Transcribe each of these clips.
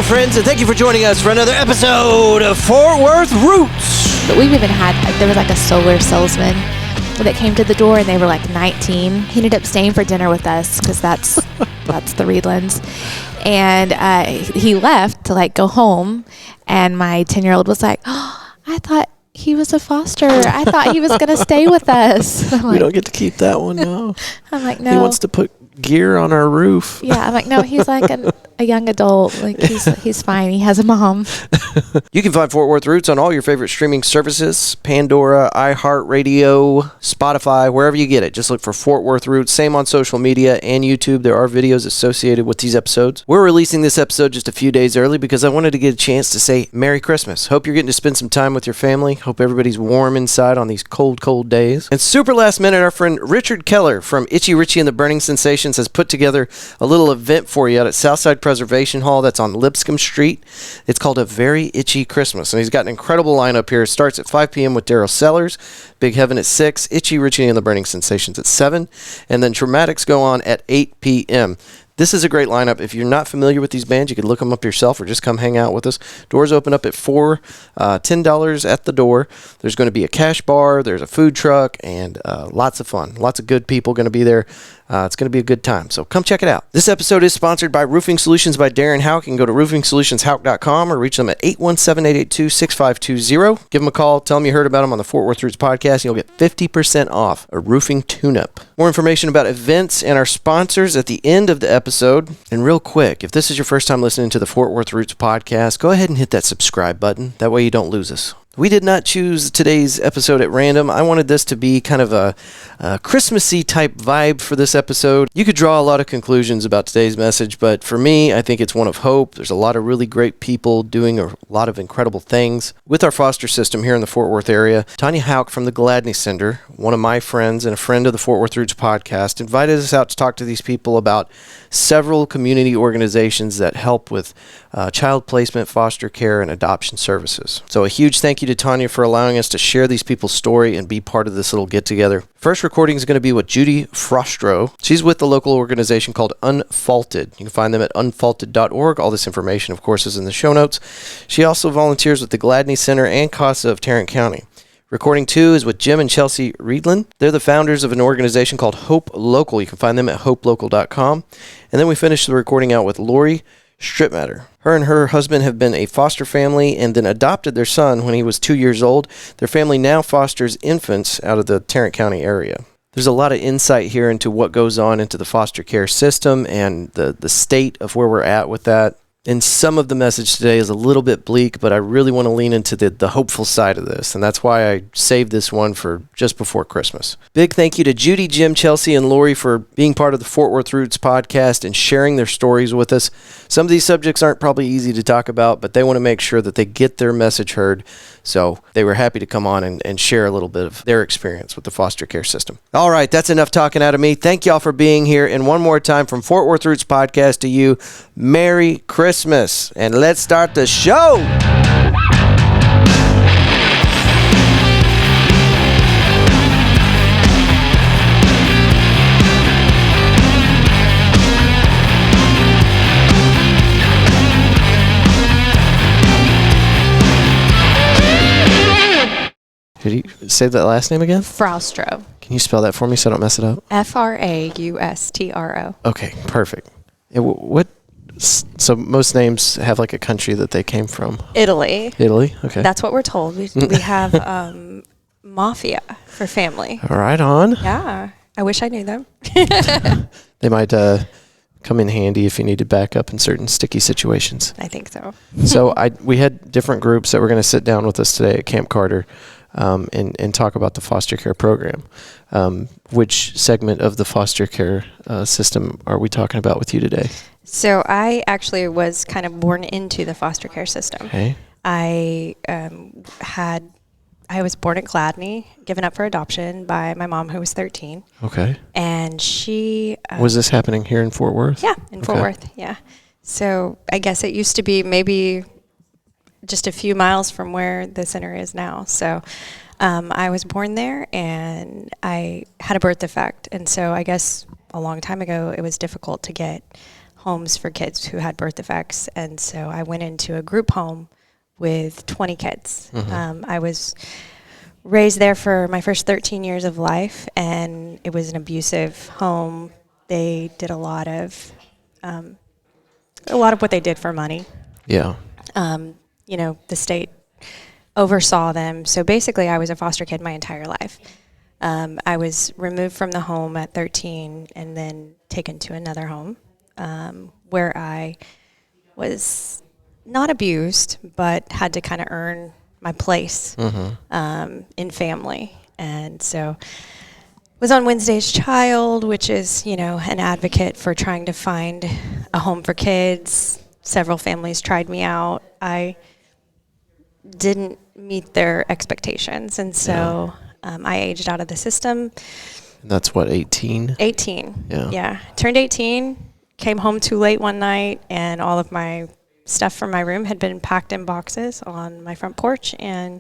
friends, and thank you for joining us for another episode of Fort Worth Roots. But we've even had, there was like a solar salesman that came to the door, and they were like 19. He ended up staying for dinner with us because that's the Reidlands. And he left to like go home, and my 10-year-old was like, "Oh, I thought he was a foster. I thought he was going to stay with us." We don't get to keep that one, no. I'm like, no. He wants to put gear on our roof. Yeah, I'm like, no, he's like a young adult. Like, he's fine. He has a mom. You can find Fort Worth Roots on all your favorite streaming services, Pandora, iHeartRadio, Spotify, wherever you get it. Just look for Fort Worth Roots. Same on social media and YouTube. There are videos associated with these episodes. We're releasing this episode just a few days early because I wanted to get a chance to say Merry Christmas. Hope you're getting to spend some time with your family. Hope everybody's warm inside on these cold, cold days. And super last minute, our friend Richard Keller from Itchy Richie and the Burning Sensations has put together a little event for you out at Southside Preservation Hall that's on Lipscomb Street. It's called A Very Itchy Christmas, and he's got an incredible lineup here. It starts at 5 p.m. with Daryl Sellers, Big Heaven at 6, Itchy Richie and the Burning Sensations at 7, and then Dramatics go on at 8 p.m. This is a great lineup. If you're not familiar with these bands, you can look them up yourself or just come hang out with us. Doors open up at 4, $10 at the door. There's going to be a cash bar, there's a food truck, and lots of fun. Lots of good people going to be there. It's going to be a good time, so come check it out. This episode is sponsored by Roofing Solutions by Darren Houk. You can go to roofingsolutionshouk.com or reach them at 817-882-6520. Give them a call. Tell them you heard about them on the Fort Worth Roots podcast, and you'll get 50% off a roofing tune-up. More information about events and our sponsors at the end of the episode. And real quick, if this is your first time listening to the Fort Worth Roots podcast, go ahead and hit that subscribe button. That way you don't lose us. We did not choose today's episode at random. I wanted this to be kind of a Christmassy type vibe for this episode. You could draw a lot of conclusions about today's message, but for me, I think it's one of hope. There's a lot of really great people doing a lot of incredible things with our foster system here in the Fort Worth area. Tanya Houk from the Gladney Center, one of my friends and a friend of the Fort Worth Roots podcast, invited us out to talk to these people about several community organizations that help with child placement, foster care, and adoption services. So a huge thank you to Tanya for allowing us to share these people's story and be part of this little get-together. First recording is going to be with Judy Frostro. She's with the local organization called Unfaulted. You can find them at unfaulted.org. All this information, of course, is in the show notes. She also volunteers with the Gladney Center and CASA of Tarrant County. Recording 2 is with Jim and Chelsea Reidland. They're the founders of an organization called Hope Local. You can find them at hopelocal.com. And then we finish the recording out with Lori Strittmatter. Her and her husband have been a foster family and then adopted their son when he was 2 years old. Their family now fosters infants out of the Tarrant County area. There's a lot of insight here into what goes on into the foster care system and the state of where we're at with that. And some of the message today is a little bit bleak, but I really want to lean into the hopeful side of this. And that's why I saved this one for just before Christmas. Big thank you to Judy, Jim, Chelsea, and Lori for being part of the Fort Worth Roots podcast and sharing their stories with us. Some of these subjects aren't probably easy to talk about, but they want to make sure that they get their message heard. So they were happy to come on and share a little bit of their experience with the foster care system. All right, that's enough talking out of me. Thank y'all for being here. And one more time from Fort Worth Roots podcast to you, Merry Christmas. And let's start the show. Could you say that last name again? Frostro. Can you spell that for me so I don't mess it up? Fraustro. Okay, perfect. So most names have like a country that they came from. Italy. Italy? Okay. That's what we're told. We have mafia for family. Right on. Yeah. I wish I knew them. They might come in handy if you need to back up in certain sticky situations. I think so. So we had different groups that were going to sit down with us today at Camp Carter and talk about the foster care program. Which segment of the foster care system are we talking about with you today? So I actually was kind of born into the foster care system. Okay. I was born at Gladney, given up for adoption by my mom, who was 13. Okay. And she... was this happening here in Fort Worth? Yeah, in Fort Worth, yeah. So I guess it used to be maybe just a few miles from where the center is now. So I was born there, and I had a birth defect. And so I guess a long time ago, it was difficult to get homes for kids who had birth defects. And so I went into a group home with 20 kids. I was raised there for my first 13 years of life, and it was an abusive home. They did a lot of what they did for money. Yeah. The state oversaw them. So basically, I was a foster kid my entire life. I was removed from the home at 13 and then taken to another home where I was not abused, but had to kind of earn my place in family. And so was on Wednesday's Child, which is, an advocate for trying to find a home for kids. Several families tried me out. I didn't meet their expectations, and so I aged out of the system. And that's what, 18? 18. Yeah. Turned 18, came home too late one night, and all of my stuff from my room had been packed in boxes on my front porch, and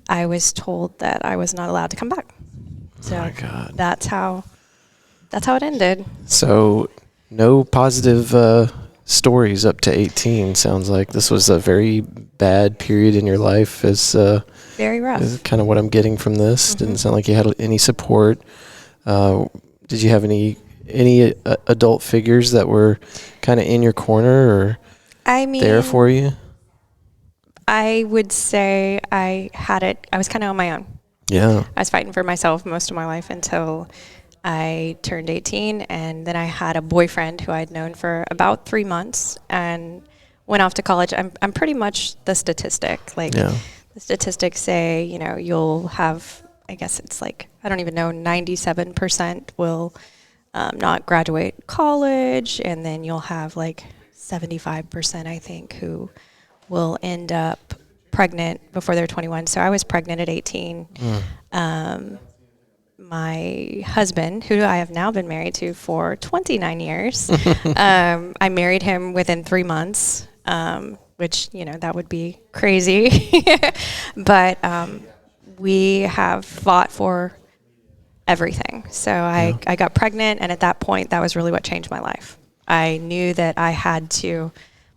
I was told that I was not allowed to come back. So oh my God. that's how it ended. So no positive stories up to 18. Sounds like this was a very bad period in your life. Very rough. Is kind of what I'm getting from this. Didn't sound like you had any support. Did you have any adult figures that were kind of in your corner or there for you? I would say I was kind of on my own. Yeah. I was fighting for myself most of my life until I turned 18, and then I had a boyfriend who I'd known for about 3 months and went off to college. I'm pretty much the statistic. The statistics say, you'll have, I guess it's like, I don't even know, 97% will not graduate college, and then you'll have 75%, I think, who will end up pregnant before they're 21. So I was pregnant at 18. My husband, who I have now been married to for 29 years, I married him within 3 months, which, that would be crazy. But we have fought for everything. So I got pregnant, and at that point, that was really what changed my life. I knew that I had to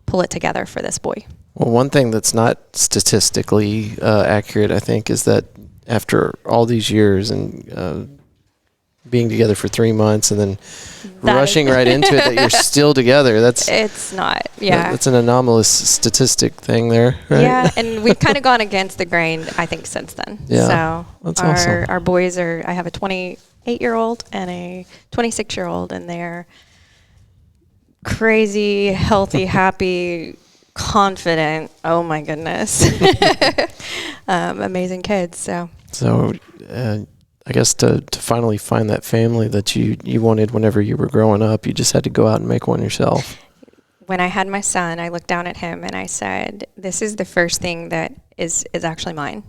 pull it together for this boy. Well, one thing that's not statistically accurate, I think, is that after all these years and being together for 3 months and then rushing right into it, that you're still together. It's not, yeah. That's an anomalous statistic thing there, right? Yeah, and we've kind of gone against the grain, I think, since then. Yeah, so that's awesome. Our boys I have a 28-year-old and a 26-year-old, and they're crazy, healthy, happy, confident. Oh my goodness. Amazing kids. So I guess to finally find that family that you wanted whenever you were growing up, you just had to go out and make one yourself. When I had my son, I looked down at him and I said, this is the first thing that is actually mine,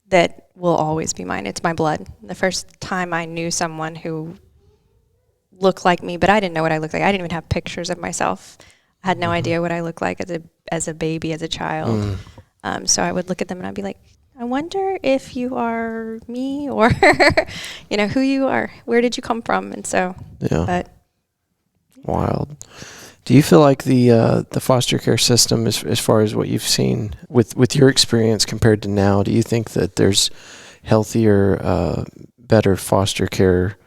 that will always be mine. It's my blood. The first time I knew someone who looked like me, but I didn't know what I looked like. I didn't even have pictures of myself. I had no idea what I looked like as a baby, as a child. So I would look at them and I'd be like, I wonder if you are me, or who you are. Where did you come from? And so, but wild. Do you feel like the foster care system, as far as what you've seen with your experience compared to now, do you think that there's healthier, better foster care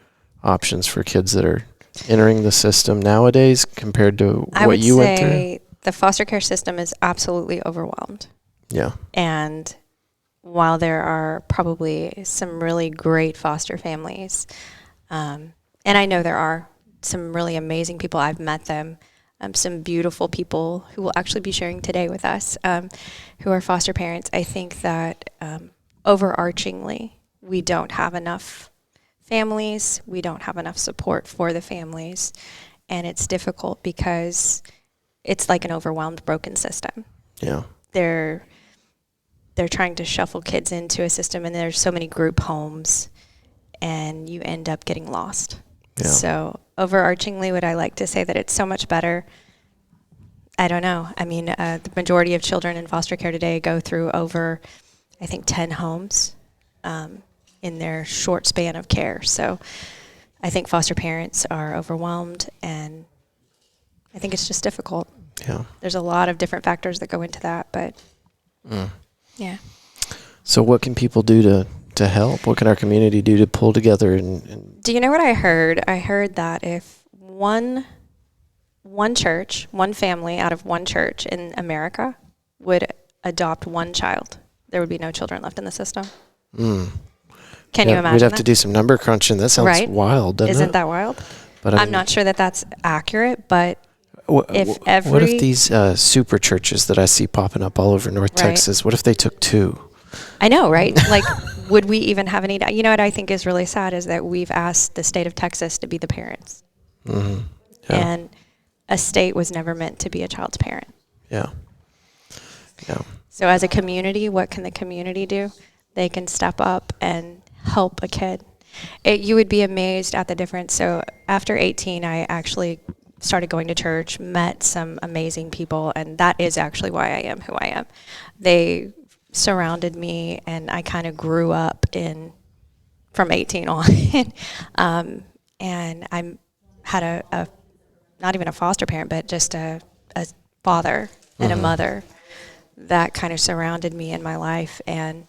options for kids that are entering the system nowadays compared to what you went through? I would say the foster care system is absolutely overwhelmed. Yeah. And while there are probably some really great foster families, and I know there are some really amazing people, I've met them, some beautiful people who will actually be sharing today with us, who are foster parents. I think that overarchingly, we don't have enough families, we don't have enough support for the families, and it's difficult because it's like an overwhelmed, broken system. Yeah. They're trying to shuffle kids into a system, and there's so many group homes, and you end up getting lost. Yeah. So overarchingly, would I like to say that it's so much better? I don't know. I mean, the majority of children in foster care today go through over, I think, 10 homes in their short span of care. So I think foster parents are overwhelmed, and I think it's just difficult. Yeah. There's a lot of different factors that go into that, but yeah. So what can people do to help? What can our community do to pull together and Do you know what I heard? I heard that if one church, one family out of one church in America would adopt one child, there would be no children left in the system. Can you imagine We'd have that? to do some number crunching. That sounds wild, doesn't it? Isn't that wild? But I'm not sure that that's accurate, but what if these super churches that I see popping up all over North Texas, what if they took 2? I know, right? Like, would we even have any? You know what I think is really sad is that we've asked the state of Texas to be the parents. Yeah. And a state was never meant to be a child's parent. Yeah. So as a community, what can the community do? They can step up and help a kid. You would be amazed at the difference. So after 18, I actually started going to church, met some amazing people, and that is actually why I am who I am. They surrounded me, and I kind of grew up from 18 on. And I had a not even a foster parent, but just a father and a mother that kind of surrounded me in my life and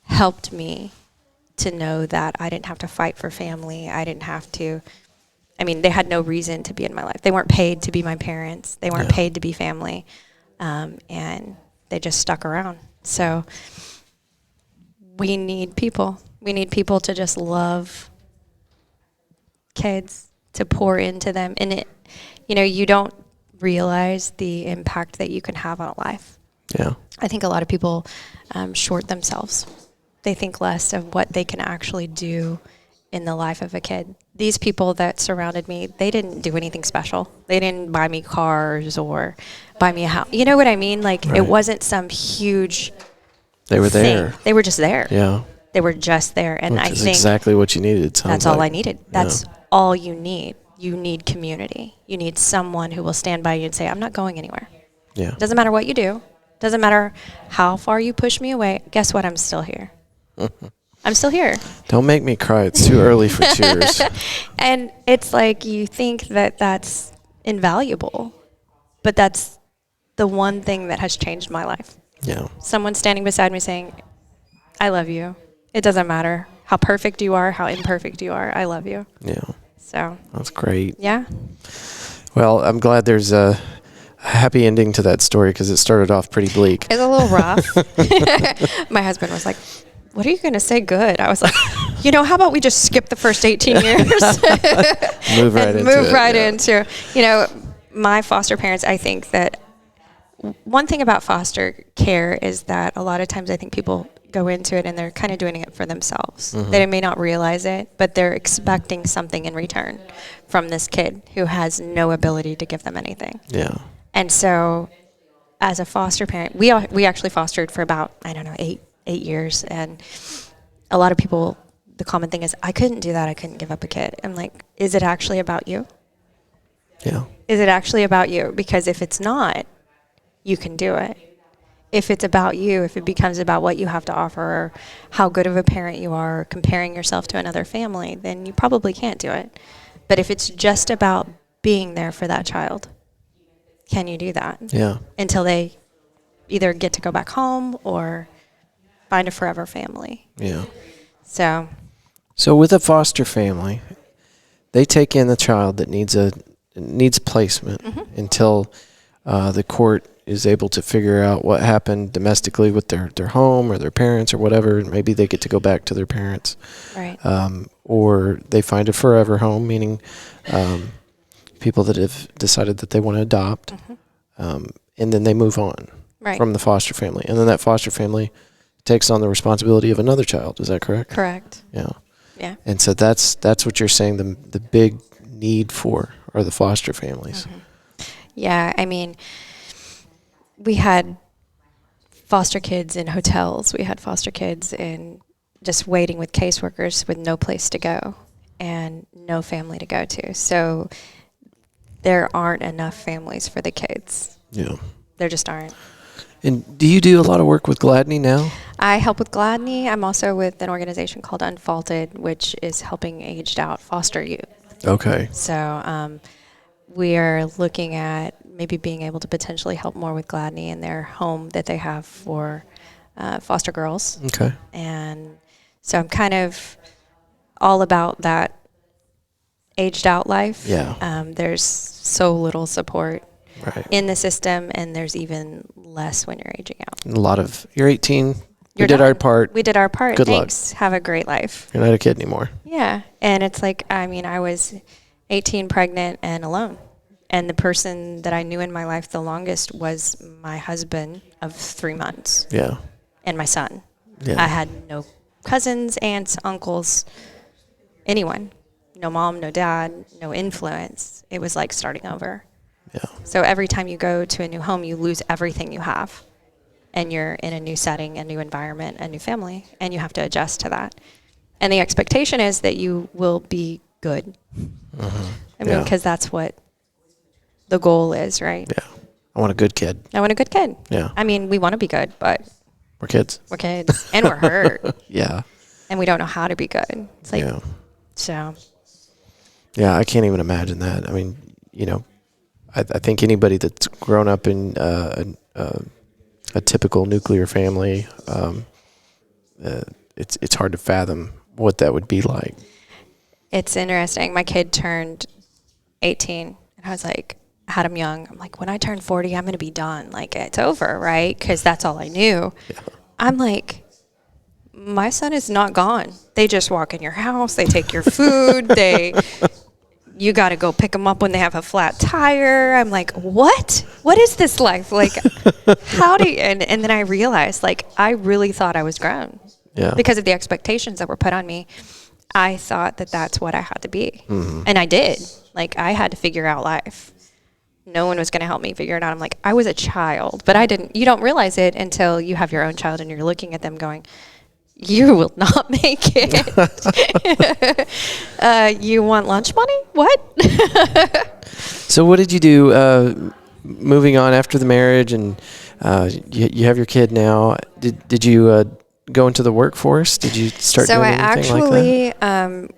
helped me to know that I didn't have to fight for family. I didn't have to, they had no reason to be in my life. They weren't paid to be my parents. They weren't paid to be family. And they just stuck around. So we need people. We need people to just love kids, to pour into them. And you don't realize the impact that you can have on a life. Yeah. I think a lot of people short themselves. They think less of what they can actually do in the life of a kid. These people that surrounded me, they didn't do anything special. They didn't buy me cars or buy me a house. You know what I mean? Like, It wasn't some huge They were thing. there. They were just there. Yeah. They were just there. And Which I is think exactly what you needed. that's all I needed. That's all you need. You need community. You need someone who will stand by you and say, I'm not going anywhere. Yeah. Doesn't matter what you do. Doesn't matter how far you push me away. Guess what? I'm still here. I'm still here. Don't make me cry. It's too early for tears. And it's like you think that that's invaluable, but that's the one thing that has changed my life. Yeah. Someone standing beside me saying, I love you. It doesn't matter how perfect you are, how imperfect you are. I love you. Yeah. So That's great. yeah. Well, I'm glad there's a happy ending to that story because it started off pretty bleak. It's a little rough. My husband was like, what are you going to say good? I was like, how about we just skip the first 18 years? Move right into into, my foster parents. I think that one thing about foster care is that a lot of times I think people go into it and they're kind of doing it for themselves. They may not realize it, but they're expecting something in return from this kid who has no ability to give them anything. Yeah. And so as a foster parent, we actually fostered for about, 8 years. And a lot of people, the common thing is, I couldn't do that. I couldn't give up a kid. I'm like, is it actually about you? Yeah. Is it actually about you? Because if it's not, you can do it. If it's about you, if it becomes about what you have to offer or how good of a parent you are, or comparing yourself to another family, then you probably can't do it. But if it's just about being there for that child, can you do that? Yeah. Until they either get to go back home or find a forever family. Yeah. So with a foster family, they take in the child that needs placement until the court is able to figure out what happened domestically with their home or their parents or whatever, and maybe they get to go back to their parents. right. Or they find a forever home, meaning people that have decided that they want to adopt, and then they move on Right. from the foster family. And then that foster family takes on the responsibility of another child. Is that correct? Correct. Yeah. Yeah. And so that's what you're saying the big need for are the foster families. Yeah, we had foster kids in hotels. We had foster kids in just waiting with caseworkers with no place to go and no family to go to. So there aren't enough families for the kids. Yeah. There just aren't. And do you do a lot of work with Gladney now? I help with Gladney. I'm also with an organization called Unfaulted, which is helping aged out foster youth. Okay. So we are looking at maybe being able to potentially help more with Gladney in their home that they have for foster girls. Okay. And so I'm kind of all about that aged out life. Yeah. There's so little support Right. in the system, and there's even less when you're aging out. A lot of, you're 18. You're we did done. our part. We did our part. Good luck. Thanks. Have a great life. You're not a kid anymore. Yeah. And it's like, I mean, I was 18, pregnant, and alone. And the person that I knew in my life the longest was my husband of 3 months. Yeah. And my son. Yeah. I had no cousins, aunts, uncles, anyone. No mom, no dad, no influence. It was like starting over. Yeah. So every time you go to a new home, you lose everything you have. And you're in a new setting, a new environment, a new family, and you have to adjust to that. And the expectation is that you will be good. I mean, because that's what the goal is, right? Yeah. I want a good kid. I want a good kid. Yeah. I mean, we want to be good, but We're kids. we're kids. And we're hurt. Yeah. And we don't know how to be good. It's like, Yeah. so. Yeah, I can't even imagine that. I mean, you know, I think anybody that's grown up in a typical nuclear family, it's hard to fathom what that would be like. It's interesting. My kid turned 18, and I was like, I had him young. I'm like, when I turn 40, I'm going to be done. Like, it's over, right? Because that's all I knew. Yeah. I'm like, my son is not gone. They just walk in your house. They take your food. You got to go pick them up when they have a flat tire. I'm like, what? What is this life? Like, how do you, and then I realized, like, I really thought I was grown. Yeah. Because of the expectations that were put on me. I thought that that's what I had to be. And I did. Like, I had to figure out life. No one was going to help me figure it out. I'm like, I was a child, but you don't realize it until you have your own child and you're looking at them going, you will not make it. You want lunch money? What? So what did you do moving on after the marriage, and you have your kid now? Did you go into the workforce? Did you start doing anything like that? So I actually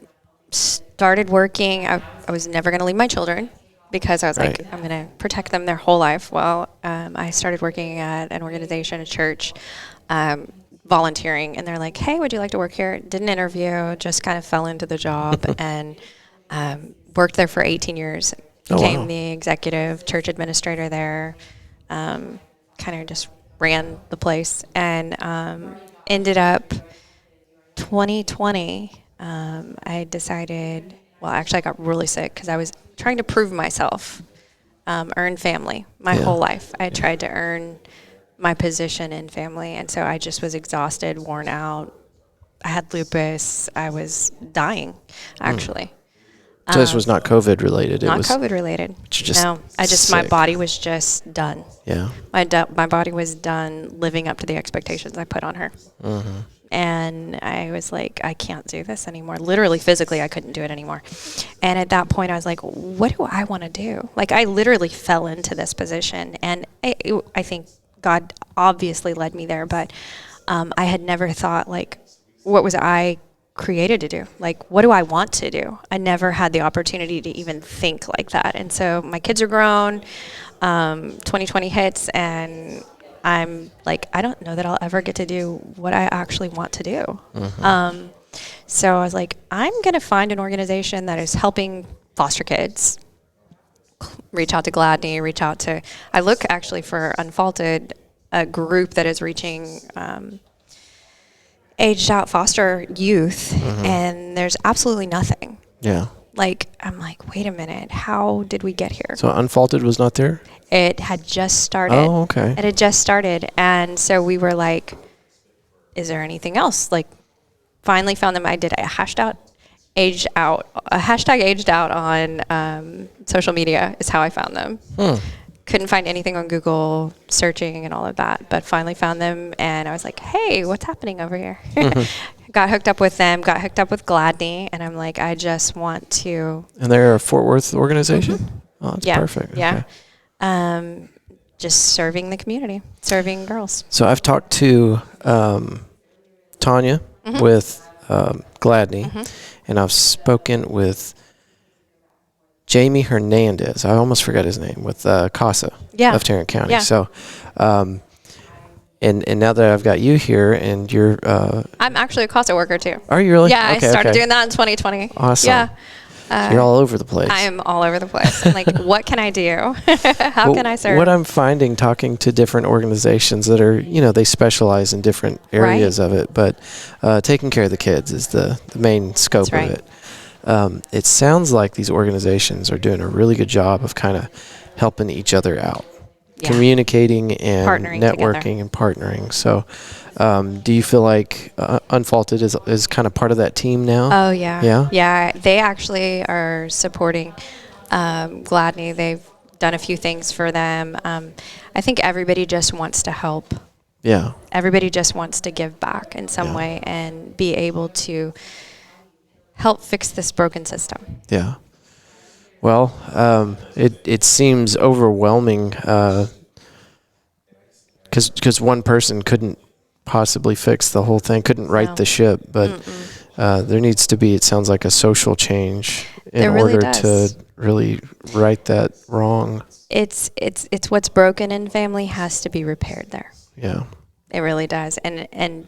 started working. I was never going to leave my children because I was like, I'm going to protect them their whole life. Well, I started working at an organization, a church, volunteering, and they're like, hey, would you like to work here? Didn't interview, just kind of fell into the job and worked there for 18 years. Became the executive church administrator there, kind of just ran the place, and ended up 2020, I decided, well, actually I got really sick because I was trying to prove myself, earn family my whole life. I tried to earn my position in family, and so I just was exhausted, worn out. I had lupus. I was dying, actually. So this was not COVID related? Not COVID related. No, my body was just done. Yeah. My body was done living up to the expectations I put on her. And I was like, I can't do this anymore. Literally, physically, I couldn't do it anymore. And at that point, I was like, what do I want to do? Like, I literally fell into this position. And I think God obviously led me there. But I had never thought, like, what was I created to do? Like, what do I want to do? I never had the opportunity to even think like that. And so my kids are grown. 2020 hits, and I'm like, I don't know that I'll ever get to do what I actually want to do. So I was like, I'm going to find an organization that is helping foster kids. Reach out to Gladney, I look actually for Unfaulted, a group that is reaching aged out foster youth, and there's absolutely nothing. Yeah. Like, I'm like, wait a minute, how did we get here? So Unfaulted was not there? It had just started. Oh, okay. It had just started. And so we were like, is there anything else? Like, finally found them. I did a hashtag aged out on social media is how I found them. Couldn't find anything on Google searching and all of that, but finally found them, and I was like, hey, what's happening over here? Got hooked up with them, got hooked up with Gladney, and I'm like, I just want to. And they're a Fort Worth organization? Oh, that's perfect. Yeah. Okay. Just serving the community, serving girls. So I've talked to Tanya with Gladney, and I've spoken with Jamie Hernandez. I almost forgot his name, with CASA of Tarrant County. Yeah. So, and now that I've got you here, and you're I'm actually a CASA worker too. Are you really? Yeah, Okay, I started okay. doing that in 2020. Awesome. Yeah. So you're all over the place. I am all over the place. I'm like, what can I do? How Well, can I serve? What I'm finding, talking to different organizations that are, they specialize in different areas of it, but taking care of the kids is the main scope That's right. of it. It sounds like these organizations are doing a really good job of kind of helping each other out, communicating and Partnering networking together. and partnering. So do you feel like Unfaulted is kind of part of that team now? Oh, yeah. Yeah? Yeah, they actually are supporting Gladney. They've done a few things for them. I think everybody just wants to help. Yeah. Everybody just wants to give back in some way and be able to help fix this broken system. Yeah. Well, it seems overwhelming because one person couldn't possibly fix the whole thing, couldn't right the ship, but there needs to be, it sounds like, a social change in order to really right that wrong. It's what's broken in family has to be repaired there. Yeah. It really does. And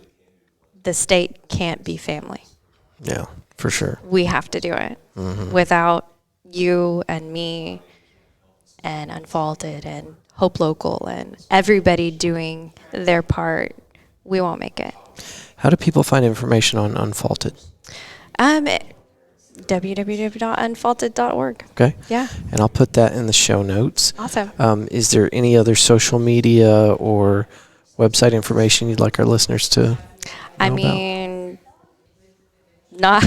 the state can't be family. Yeah, for sure. We have to do it. Without you and me and Unfaulted and Hope Local and everybody doing their part, we won't make it. How do people find information on Unfaulted? www.unfaulted.org. Okay. Yeah. And I'll put that in the show notes. Awesome. Is there any other social media or website information you'd like our listeners to know mean, not.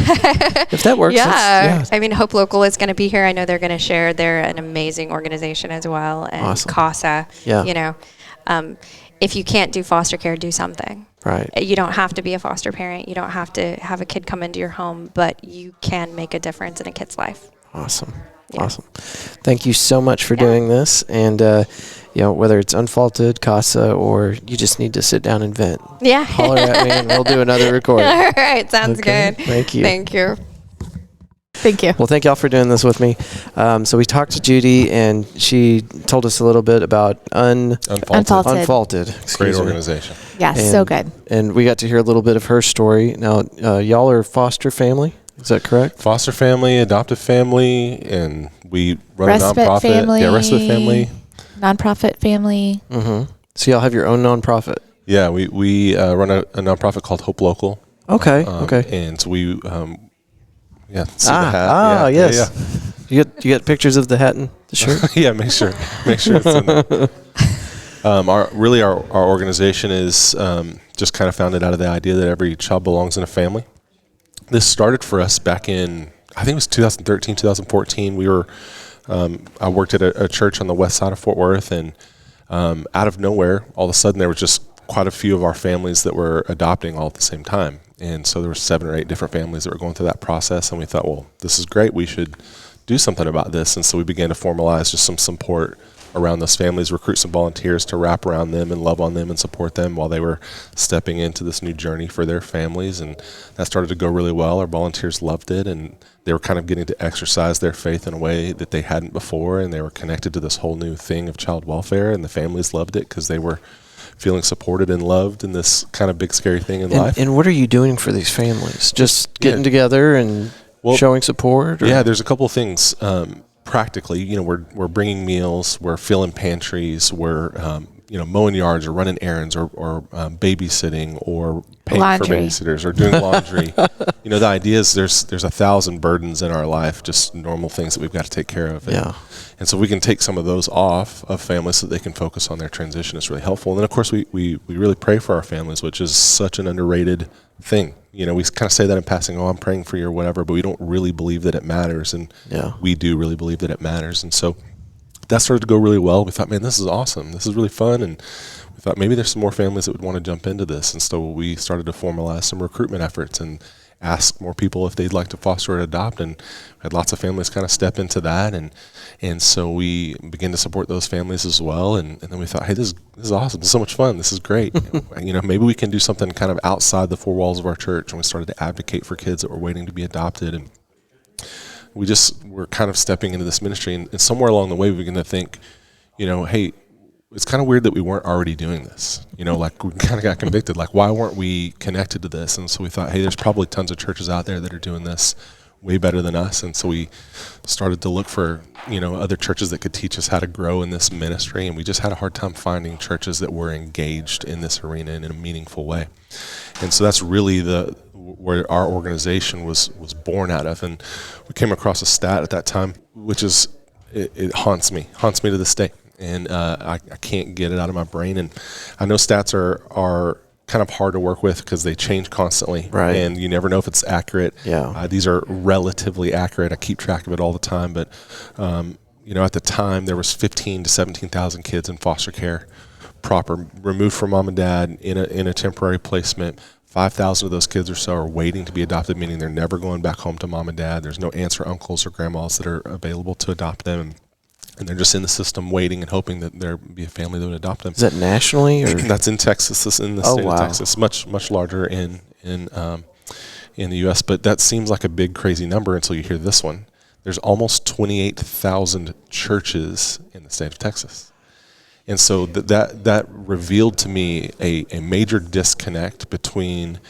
If that works. Yeah. I mean, Hope Local is going to be here. I know they're going to share. They're an amazing organization as well. And Awesome. CASA, Yeah. If you can't do foster care, do something. Right. You don't have to be a foster parent. You don't have to have a kid come into your home, but you can make a difference in a kid's life. Awesome. Yeah. Awesome. Thank you so much for doing this. And, whether it's Unfaulted, CASA, or you just need to sit down and vent. Yeah. Holler at me and we'll do another recording. All right. Sounds Okay. good. Thank you. Thank you. Thank you. Well, thank y'all for doing this with me. So we talked to Judy, and she told us a little bit about Unfaulted. Great organization. Yeah, so good. And we got to hear a little bit of her story. Now, y'all are foster family. Is that correct? Foster family, adoptive family, and we run Respite a nonprofit. family. Yeah, respite family. Nonprofit family. Mm-hmm. So y'all have your own nonprofit. Yeah, we run a nonprofit called Hope Local. Okay. And so we, see the hat. Yes. Yeah. You get pictures of the hat and the shirt. Yeah, make sure it's in there. Our organization is just kind of founded out of the idea that every child belongs in a family. This started for us back in, I think it was 2013, 2014. We were, I worked at a church on the west side of Fort Worth, and out of nowhere, all of a sudden there was just quite a few of our families that were adopting all at the same time. And so there were 7 or 8 different families that were going through that process, and we thought, well, this is great. We should do something about this. And so we began to formalize just some support around those families, recruit some volunteers to wrap around them and love on them and support them while they were stepping into this new journey for their families. And that started to go really well. Our volunteers loved it, and they were kind of getting to exercise their faith in a way that they hadn't before, and they were connected to this whole new thing of child welfare, and the families loved it because they were feeling supported and loved in this kind of big, scary thing in life. And what are you doing for these families? Just getting together and showing support? Or? Yeah, there's a couple of things. Practically, we're bringing meals, we're filling pantries, we're mowing yards or running errands or babysitting or paying for babysitters or doing laundry. The idea is there's 1,000 burdens in our life, just normal things that we've got to take care of. And so we can take some of those off of families so that they can focus on their transition. It's really helpful. And then, of course, we really pray for our families, which is such an underrated thing. We kind of say that in passing, I'm praying for you or whatever, but we don't really believe that it matters. And we do really believe that it matters. And so that started to go really well. We thought, man, this is awesome. This is really fun. And we thought maybe there's some more families that would want to jump into this. And so we started to formalize some recruitment efforts and ask more people if they'd like to foster or adopt, and had lots of families kind of step into that, and so we began to support those families as well, and then we thought, hey, this is awesome, this is so much fun, this is great. Maybe we can do something kind of outside the 4 walls of our church, and we started to advocate for kids that were waiting to be adopted, and we're kind of stepping into this ministry, and somewhere along the way we begin to think, hey, it's kind of weird that we weren't already doing this. Like we kind of got convicted, like why weren't we connected to this? And so we thought, hey, there's probably tons of churches out there that are doing this way better than us. And so we started to look for, other churches that could teach us how to grow in this ministry. And we just had a hard time finding churches that were engaged in this arena in a meaningful way. And so that's really where our organization was born out of. And we came across a stat at that time, which is, it haunts me to this day. And I can't get it out of my brain. And I know stats are kind of hard to work with because they change constantly, right? And you never know if it's accurate. Yeah, these are relatively accurate. I keep track of it all the time, but at the time there was 15 to 17,000 kids in foster care, removed from mom and dad in a temporary placement. 5,000 of those kids or so are waiting to be adopted, meaning they're never going back home to mom and dad. There's no aunts or uncles or grandmas that are available to adopt them. And they're just in the system waiting and hoping that there be a family that would adopt them. Is that nationally? Or? That's in Texas. It's in the state of Texas. Much larger in the U.S. But that seems like a big, crazy number until you hear this one. There's almost 28,000 churches in the state of Texas. And so that revealed to me a major disconnect between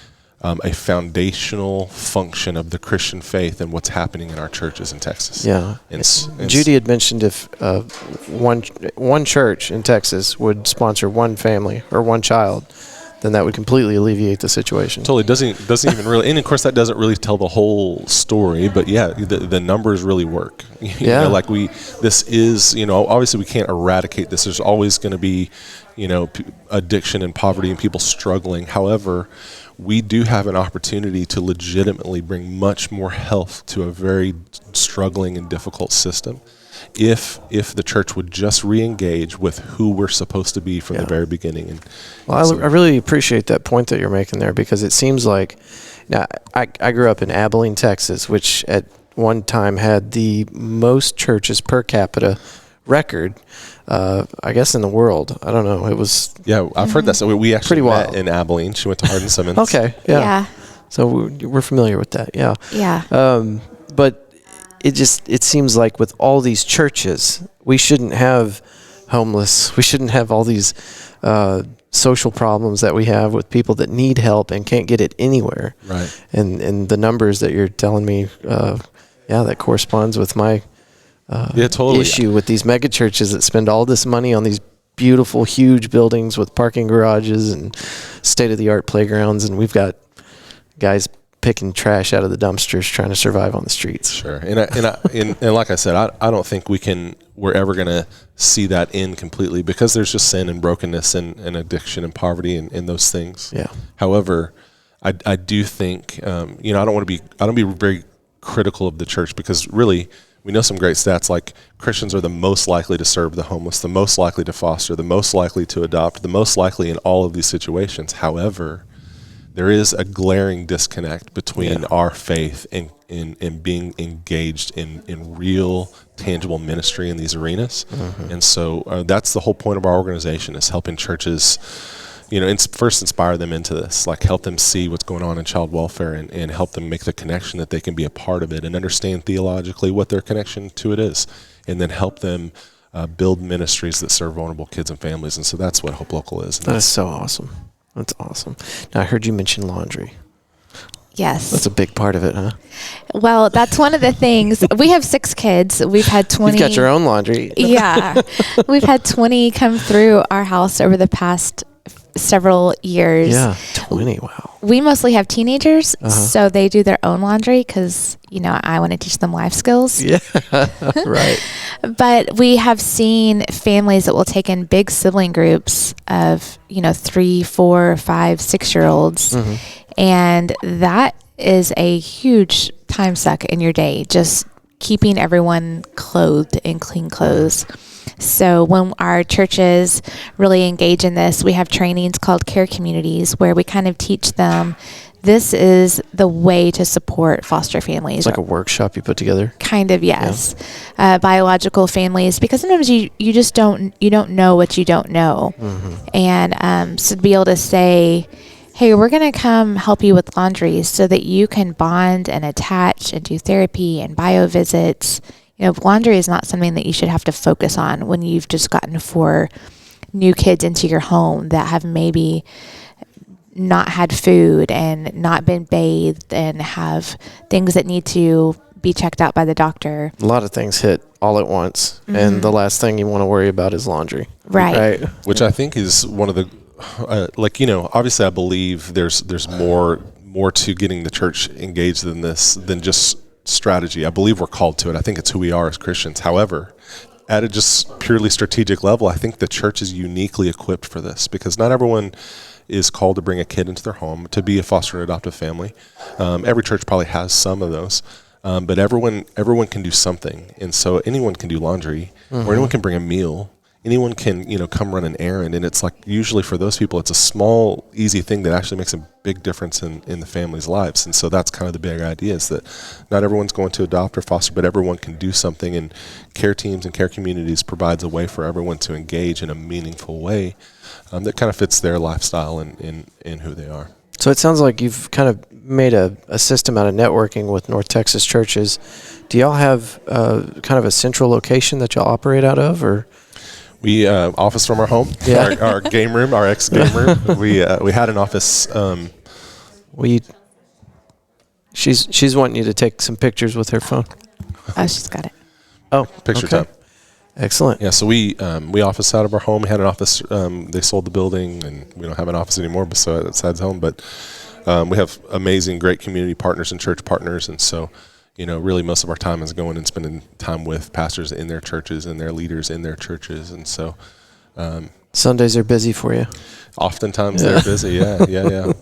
a foundational function of the Christian faith and what's happening in our churches in Texas. Yeah. And Judy had mentioned if one church in Texas would sponsor one family or one child, then that would completely alleviate the situation. Totally. Doesn't even really, and of course that doesn't really tell the whole story, but yeah, the numbers really work. This is, obviously we can't eradicate this. There's always going to be, addiction and poverty and people struggling. However, we do have an opportunity to legitimately bring much more health to a very struggling and difficult system if the church would just re-engage with who we're supposed to be from the very beginning. I really appreciate that point that you're making there, because it seems like, now I grew up in Abilene, Texas, which at one time had the most churches per capita record, I guess, in the world. I don't know. It was... Yeah, I've heard that. So we actually met wild. In Abilene. She went to Hardin Simmons. Okay, yeah. So we're familiar with that, yeah. Yeah. But it seems like with all these churches, we shouldn't have homeless. We shouldn't have all these social problems that we have with people that need help and can't get it anywhere. Right. And the numbers that you're telling me, that corresponds with my totally. issue with these mega churches that spend all this money on these beautiful, huge buildings with parking garages and state-of-the-art playgrounds, and we've got guys picking trash out of the dumpsters trying to survive on the streets. Sure. And like I said, I don't think we're ever going to see that end completely, because there's just sin and brokenness and addiction and poverty and those things. Yeah. However, I do think, I don't want to be very critical of the church, because really we know some great stats, like Christians are the most likely to serve the homeless, the most likely to foster, the most likely to adopt, the most likely in all of these situations. However, there is a glaring disconnect between our faith and being engaged in real, tangible ministry in these arenas. Mm-hmm. And so that's the whole point of our organization, is helping churches, first inspire them into this, like help them see what's going on in child welfare and help them make the connection that they can be a part of it and understand theologically what their connection to it is, and then help them build ministries that serve vulnerable kids and families. And so that's what Hope Local is. That is so awesome. That's awesome. Now, I heard you mention laundry. Yes. That's a big part of it, huh? Well, that's one of the things. We have 6 kids. We've had 20. You've got your own laundry. Yeah. We've had 20 come through our house over the past several years. Yeah, 20, wow. We mostly have teenagers, so they do their own laundry because, I want to teach them life skills. Yeah, right. But we have seen families that will take in big sibling groups of, 3, 4, 5, 6-year-olds. Mm-hmm. And that is a huge time suck in your day, just keeping everyone clothed in clean clothes. So when our churches really engage in this, we have trainings called care communities where we kind of teach them this is the way to support foster families. It's like a workshop you put together? Kind of, yes. Yeah. Biological families, because sometimes you just don't know what you don't know. Mm-hmm. And so to be able to say, hey, we're going to come help you with laundry so that you can bond and attach and do therapy and bio visits. Laundry is not something that you should have to focus on when you've just gotten 4 new kids into your home that have maybe not had food and not been bathed and have things that need to be checked out by the doctor. A lot of things hit all at once, and the last thing you want to worry about is laundry. Right. Which I think is one of the, obviously I believe there's more to getting the church engaged than this, than just strategy. I believe we're called to it. I think it's who we are as Christians. However, at a just purely strategic level, I think the church is uniquely equipped for this, because not everyone is called to bring a kid into their home, to be a foster and adoptive family. Every church probably has some of those, but everyone can do something. And so anyone can do laundry, or anyone can bring a meal. Anyone can, come run an errand. And it's like, usually for those people, it's a small, easy thing that actually makes a big difference in the family's lives. And so that's kind of the big idea, is that not everyone's going to adopt or foster, but everyone can do something. And care teams and care communities provides a way for everyone to engage in a meaningful way that kind of fits their lifestyle and who they are. So it sounds like you've kind of made a system out of networking with North Texas churches. Do y'all have kind of a central location that y'all operate out of, or? We office from our home, our game room, our ex-game room. We had an office. She's wanting you to take some pictures with her phone. Oh, she's got it. Oh, picture time. Excellent. Yeah, so we office out of our home. We had an office. They sold the building, and we don't have an office anymore besides home. But we have amazing, great community partners and church partners, and so really most of our time is going and spending time with pastors in their churches and their leaders in their churches, and so Sundays are busy for you. Oftentimes they're busy. Yeah.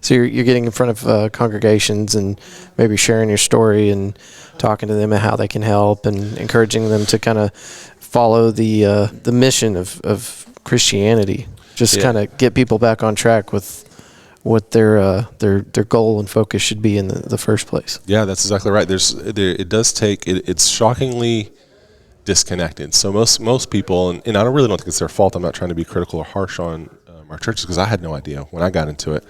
So you're getting in front of congregations and maybe sharing your story and talking to them and how they can help, and encouraging them to kind of follow the mission of Christianity. Just kind of get people back on track with what their goal and focus should be in the first place. Yeah, that's exactly right. It's shockingly disconnected. So most people, and I really don't think it's their fault. I'm not trying to be critical or harsh on our churches, because I had no idea when I got into it.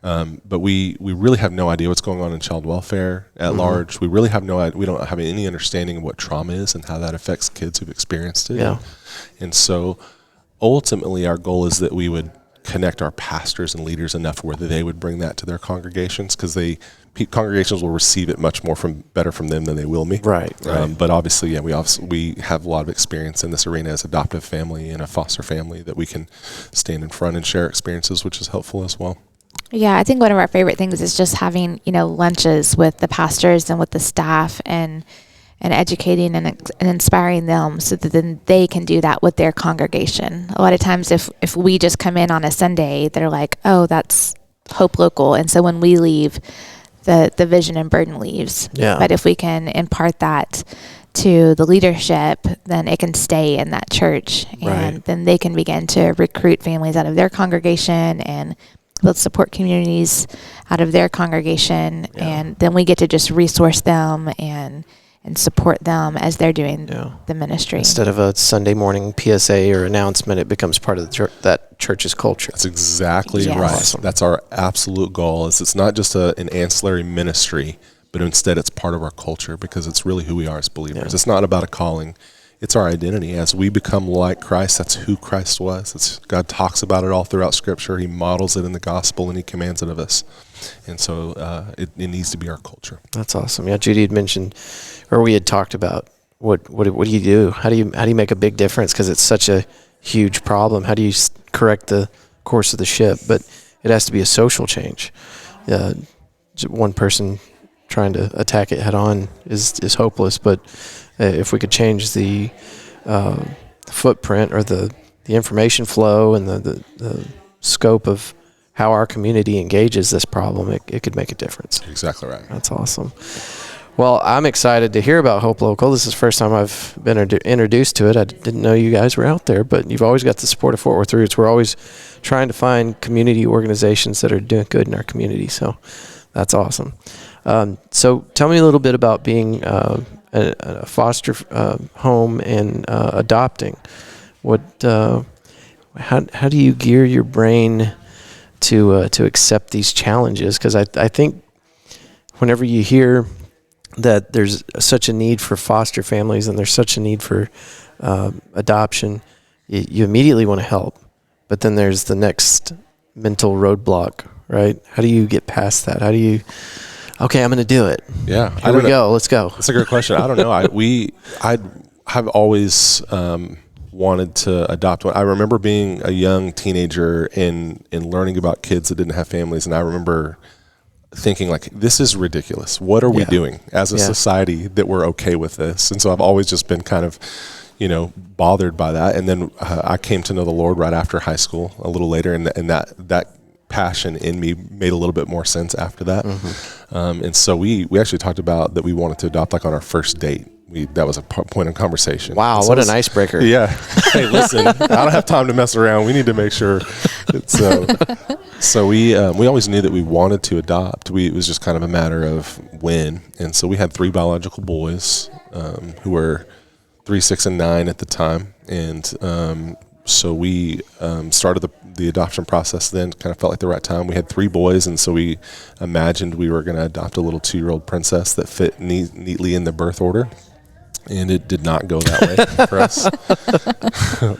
But we really have no idea what's going on in child welfare at large. We really have we don't have any understanding of what trauma is and how that affects kids who've experienced it. Yeah. And so ultimately our goal is that we would connect our pastors and leaders enough where they would bring that to their congregations, because congregations will receive it much more better from them than they will me. Right. But obviously, we have a lot of experience in this arena as adoptive family and a foster family that we can stand in front and share experiences, which is helpful as well. Yeah, I think one of our favorite things is just having, lunches with the pastors and with the staff, and educating and inspiring them so that then they can do that with their congregation. A lot of times if we just come in on a Sunday, they're like, oh, that's Hope Local. And so when we leave, the vision and burden leaves. Yeah. But if we can impart that to the leadership, then it can stay in that church. And then they can begin to recruit families out of their congregation and build support communities out of their congregation. Yeah. And then we get to just resource them and support them as they're doing the ministry. Instead of a Sunday morning PSA or announcement, it becomes part of that church's culture. That's exactly right. Awesome. That's our absolute goal. It's not just an ancillary ministry, but instead it's part of our culture, because it's really who we are as believers. Yeah. It's not about a calling. It's our identity. As we become like Christ, that's who Christ was. God talks about it all throughout Scripture. He models it in the gospel, and he commands it of us. And so it needs to be our culture. That's awesome. Yeah, Judy had mentioned, or we had talked about, what do you do? How do you make a big difference? Because it's such a huge problem. How do you correct the course of the ship? But it has to be a social change. One person trying to attack it head on is hopeless. But if we could change the footprint or the information flow and the scope of how our community engages this problem, it could make a difference. Exactly right. That's awesome. Well, I'm excited to hear about Hope Local. This is the first time I've been introduced to it. I didn't know you guys were out there, but you've always got the support of Fort Worth Roots. We're always trying to find community organizations that are doing good in our community, so that's awesome. So tell me a little bit about being a foster home and adopting. How do you gear your brain to accept these challenges, because I think whenever you hear that there's such a need for foster families and there's such a need for adoption, you immediately want to help. But then there's the next mental roadblock, right? How do you get past that? How do you, okay, I'm going to do it. Yeah. Here we go. Let's go. That's a great question. I don't know. I've always wanted to adopt one. I remember being a young teenager and learning about kids that didn't have families. And I remember thinking, like, this is ridiculous. What are we doing as a society that we're okay with this? And so I've always just been kind of, bothered by that. And then I came to know the Lord right after high school, a little later, and that passion in me made a little bit more sense after that. And so we actually talked about that we wanted to adopt, like, on our first date. That was a point of conversation. Wow, so what an icebreaker. Yeah. Hey, listen, I don't have time to mess around. We need to make sure. So we always knew that we wanted to adopt. It was just kind of a matter of when. And so we had 3 biological boys who were 3, 6, and 9 at the time. And so we started the adoption process then. Kind of felt like the right time. We had 3 boys, and so we imagined we were going to adopt a little 2-year-old princess that fit neatly in the birth order. And it did not go that way for us.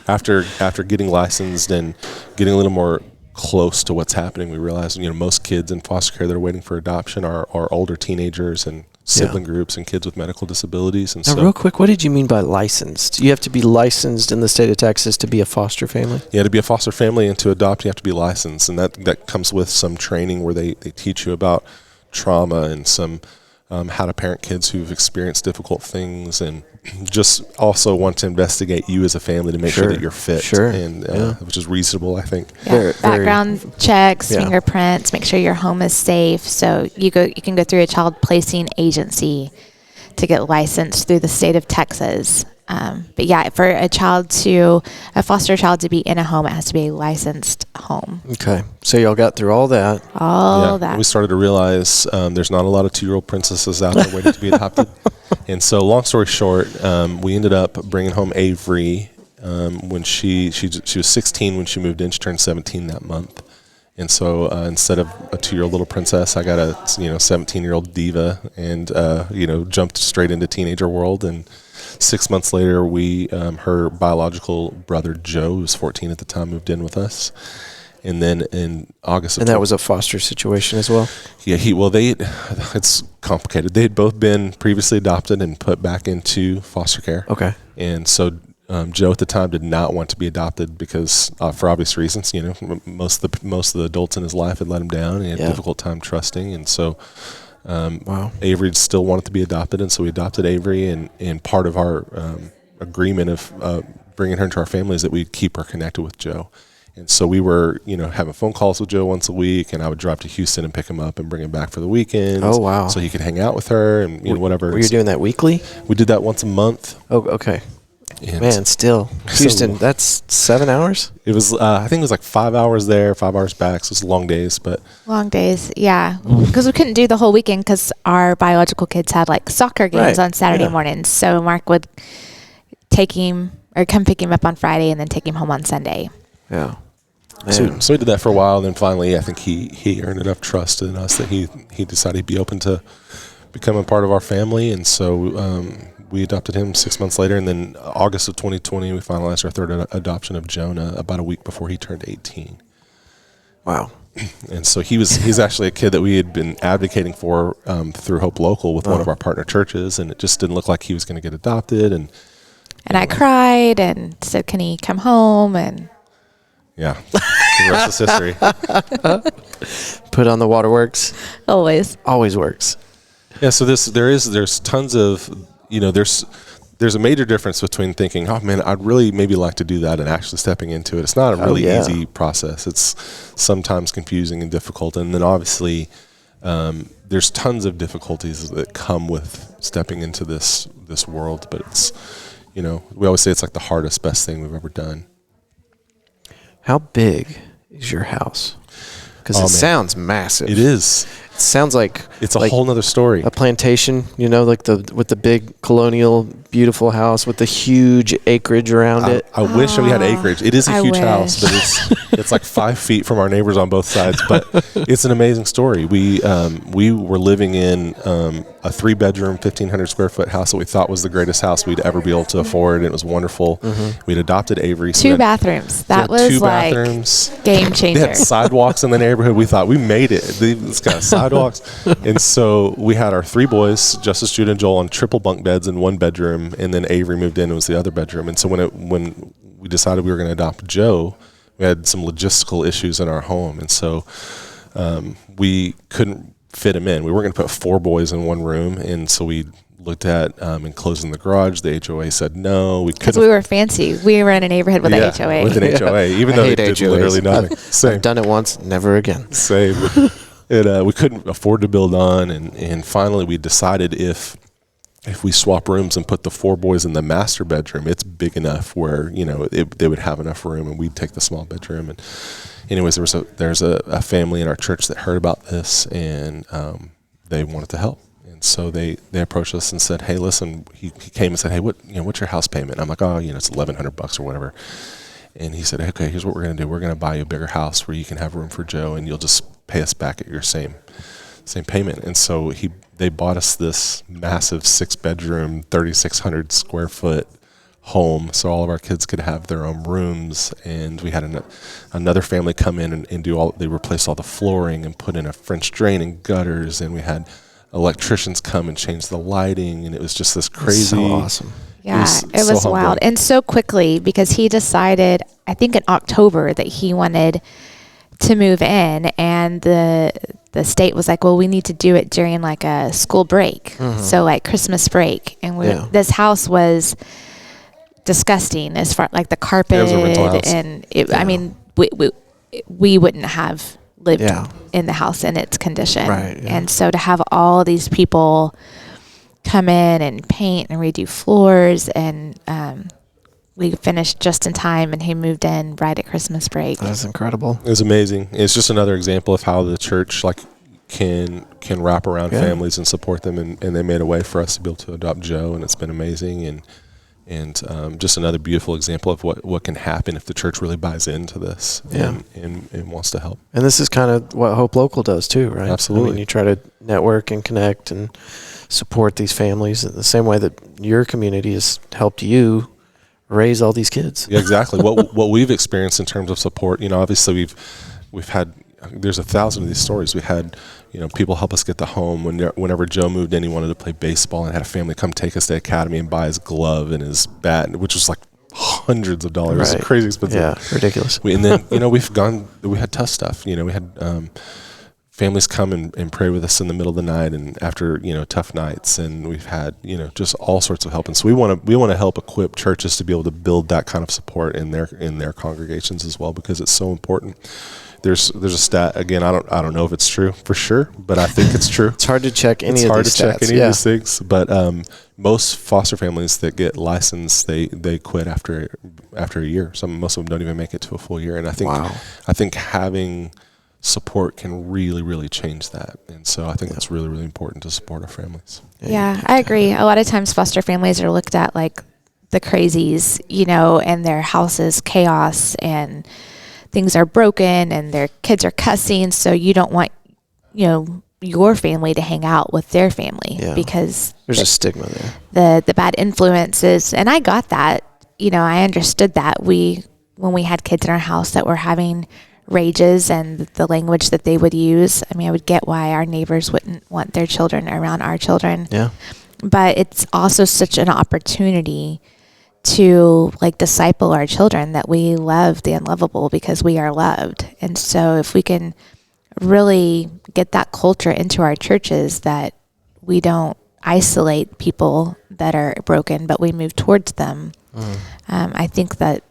After getting licensed and getting a little more close to what's happening, we realized, most kids in foster care that are waiting for adoption are older teenagers and sibling groups and kids with medical disabilities. And now, real quick, what did you mean by licensed? You have to be licensed in the state of Texas to be a foster family? Yeah, to be a foster family and to adopt, you have to be licensed. And that comes with some training where they teach you about trauma and some how to parent kids who've experienced difficult things, and just also want to investigate you as a family to make sure that you're fit, and which is reasonable, I think. Yeah. Background checks, fingerprints, make sure your home is safe. So you can go through a child placing agency to get licensed through the state of Texas. But yeah, for a foster child to be in a home, it has to be a licensed home. Okay. So y'all got through all that. We started to realize there's not a lot of 2-year-old princesses out there waiting to be adopted. And so, long story short, we ended up bringing home Avery when she was 16 when she moved in. She turned 17 that month. And so instead of a 2-year-old little princess, I got a 17-year-old diva, and jumped straight into teenager world. And 6 months later, her biological brother Joe, who was 14 at the time, moved in with us. And then in August, and that was a foster situation as well. Yeah, it's complicated. They had both been previously adopted and put back into foster care. Okay, and so Joe at the time did not want to be adopted because, for obvious reasons, most of the adults in his life had let him down, and he had a difficult time trusting. And so, Avery still wanted to be adopted, and so we adopted Avery. And part of our agreement of bringing her into our family is that we'd keep her connected with Joe. And so we were, having phone calls with Joe once a week, and I would drive to Houston and pick him up and bring him back for the weekends. Oh, wow. So he could hang out with her and whatever. Were you doing that weekly? We did that once a month. Oh, okay. And man, still. Houston, that's 7 hours? It was, I think it was like 5 hours there, 5 hours back. So it was long days, but. Long days, yeah. Because we couldn't do the whole weekend because our biological kids had like soccer games on Saturday mornings. So Mark would take him or come pick him up on Friday and then take him home on Sunday. Yeah. So we did that for a while, and then finally I think he earned enough trust in us that he decided he'd be open to become a part of our family. And so we adopted him 6 months later, and then August of 2020 we finalized our third adoption of Jonah about a week before he turned 18. Wow. And so he's actually a kid that we had been advocating for through Hope Local with one of our partner churches, and it just didn't look like he was going to get adopted. And I cried and said, "Can he come home?" And yeah, the rest is history. Put on the waterworks. Always works. Yeah. So there's tons of there's a major difference between thinking, oh man, I'd really maybe like to do that, and actually stepping into it. It's not a really easy process. It's sometimes confusing and difficult, and then obviously there's tons of difficulties that come with stepping into this world. But it's we always say it's like the hardest, best thing we've ever done. How big is your house? Because it sounds massive. It is. Sounds like it's a whole nother story. A plantation, with the big colonial, beautiful house with the huge acreage around it. I wish we had acreage. It is a huge house, but it's like 5 feet from our neighbors on both sides. But it's an amazing story. We were living in a 3-bedroom, 1,500 square foot house that we thought was the greatest house we'd ever be able to afford, and it was wonderful. We'd adopted Avery. So 2 bathrooms. That was 2 like bathrooms. Game changer. They had sidewalks in the neighborhood. We thought we made it. It's got sidewalks. And so we had our 3 boys, Justice, Judy, and Joel, on triple bunk beds in 1 bedroom, and then Avery moved in and was the other bedroom. And so when we decided we were going to adopt Joe, we had some logistical issues in our home, and so we couldn't fit him in. We weren't going to put 4 boys in 1 room, and so we looked at enclosing the garage. The HOA said no. We couldn't. Because we were fancy. We were in a neighborhood with an HOA. With an HOA, even though they did literally nothing. I've done it once, never again. Same. We couldn't afford to build on, and finally we decided if we swap rooms and put the 4 boys in the master bedroom, it's big enough where they would have enough room, and we'd take the small bedroom. And anyways, there's a family in our church that heard about this, and they wanted to help, and so they approached us and said, "Hey, listen." He came and said, "Hey, what's your house payment?" And I'm like, "Oh, it's $1,100 or whatever." And he said, "Okay, here's what we're going to do. We're going to buy you a bigger house where you can have room for Joe, and you'll just pay us back at your same payment." And so they bought us this massive 6-bedroom, 3,600 square foot home, so all of our kids could have their own rooms. And we had another family come in and they replaced all the flooring and put in a French drain and gutters, and we had electricians come and change the lighting, and it was just this crazy. So awesome. Yeah, it was wild. And so quickly, because he decided, I think in October, that he wanted to move in, and the state was like, well, we need to do it during like a school break. So like Christmas break. And this house was disgusting as far like the carpet. It was a rental house. And I mean, we wouldn't have lived in the house in its condition. Right, yeah. And so to have all these people come in and paint and redo floors, and we finished just in time, and he moved in right at Christmas break. That's incredible. It was amazing. It's just another example of how the church can wrap around families and support them, and they made a way for us to be able to adopt Joe, and it's been amazing, and just another beautiful example of what can happen if the church really buys into this and wants to help. And this is kind of what Hope Local does too, right? Absolutely. I mean, you try to network and connect and support these families in the same way that your community has helped you raise all these kids. Yeah, exactly. What we've experienced in terms of support, obviously we've had, there's 1,000 of these stories. We had, people help us get the home. Whenever Joe moved in, he wanted to play baseball and had a family come take us to the academy and buy his glove and his bat, which was like hundreds of dollars. Right. It was crazy expensive. Yeah, ridiculous. And then, we had tough stuff. We had families come and pray with us in the middle of the night and after, tough nights. And we've had, just all sorts of help. And so we want to help equip churches to be able to build that kind of support in their congregations as well, because it's so important. There's a stat, again, I don't know if it's true for sure, but I think it's true. It's hard to check any of these stats. It's hard to check any of these things, but most foster families that get licensed, they quit after a year. Most of them don't even make it to a full year. And I think having support can really, really change that. And so I think it's really, really important to support our families. Yeah, I agree. A lot of times foster families are looked at like the crazies, and their house is chaos and things are broken and their kids are cussing. So you don't want, your family to hang out with their family because there's a stigma there. The bad influences. And I got that, I understood that when we had kids in our house that were having rages and the language that they would use. I mean, I would get why our neighbors wouldn't want their children around our children. Yeah. But it's also such an opportunity to disciple our children that we love the unlovable because we are loved. And so if we can really get that culture into our churches, that we don't isolate people that are broken, but we move towards them. I think that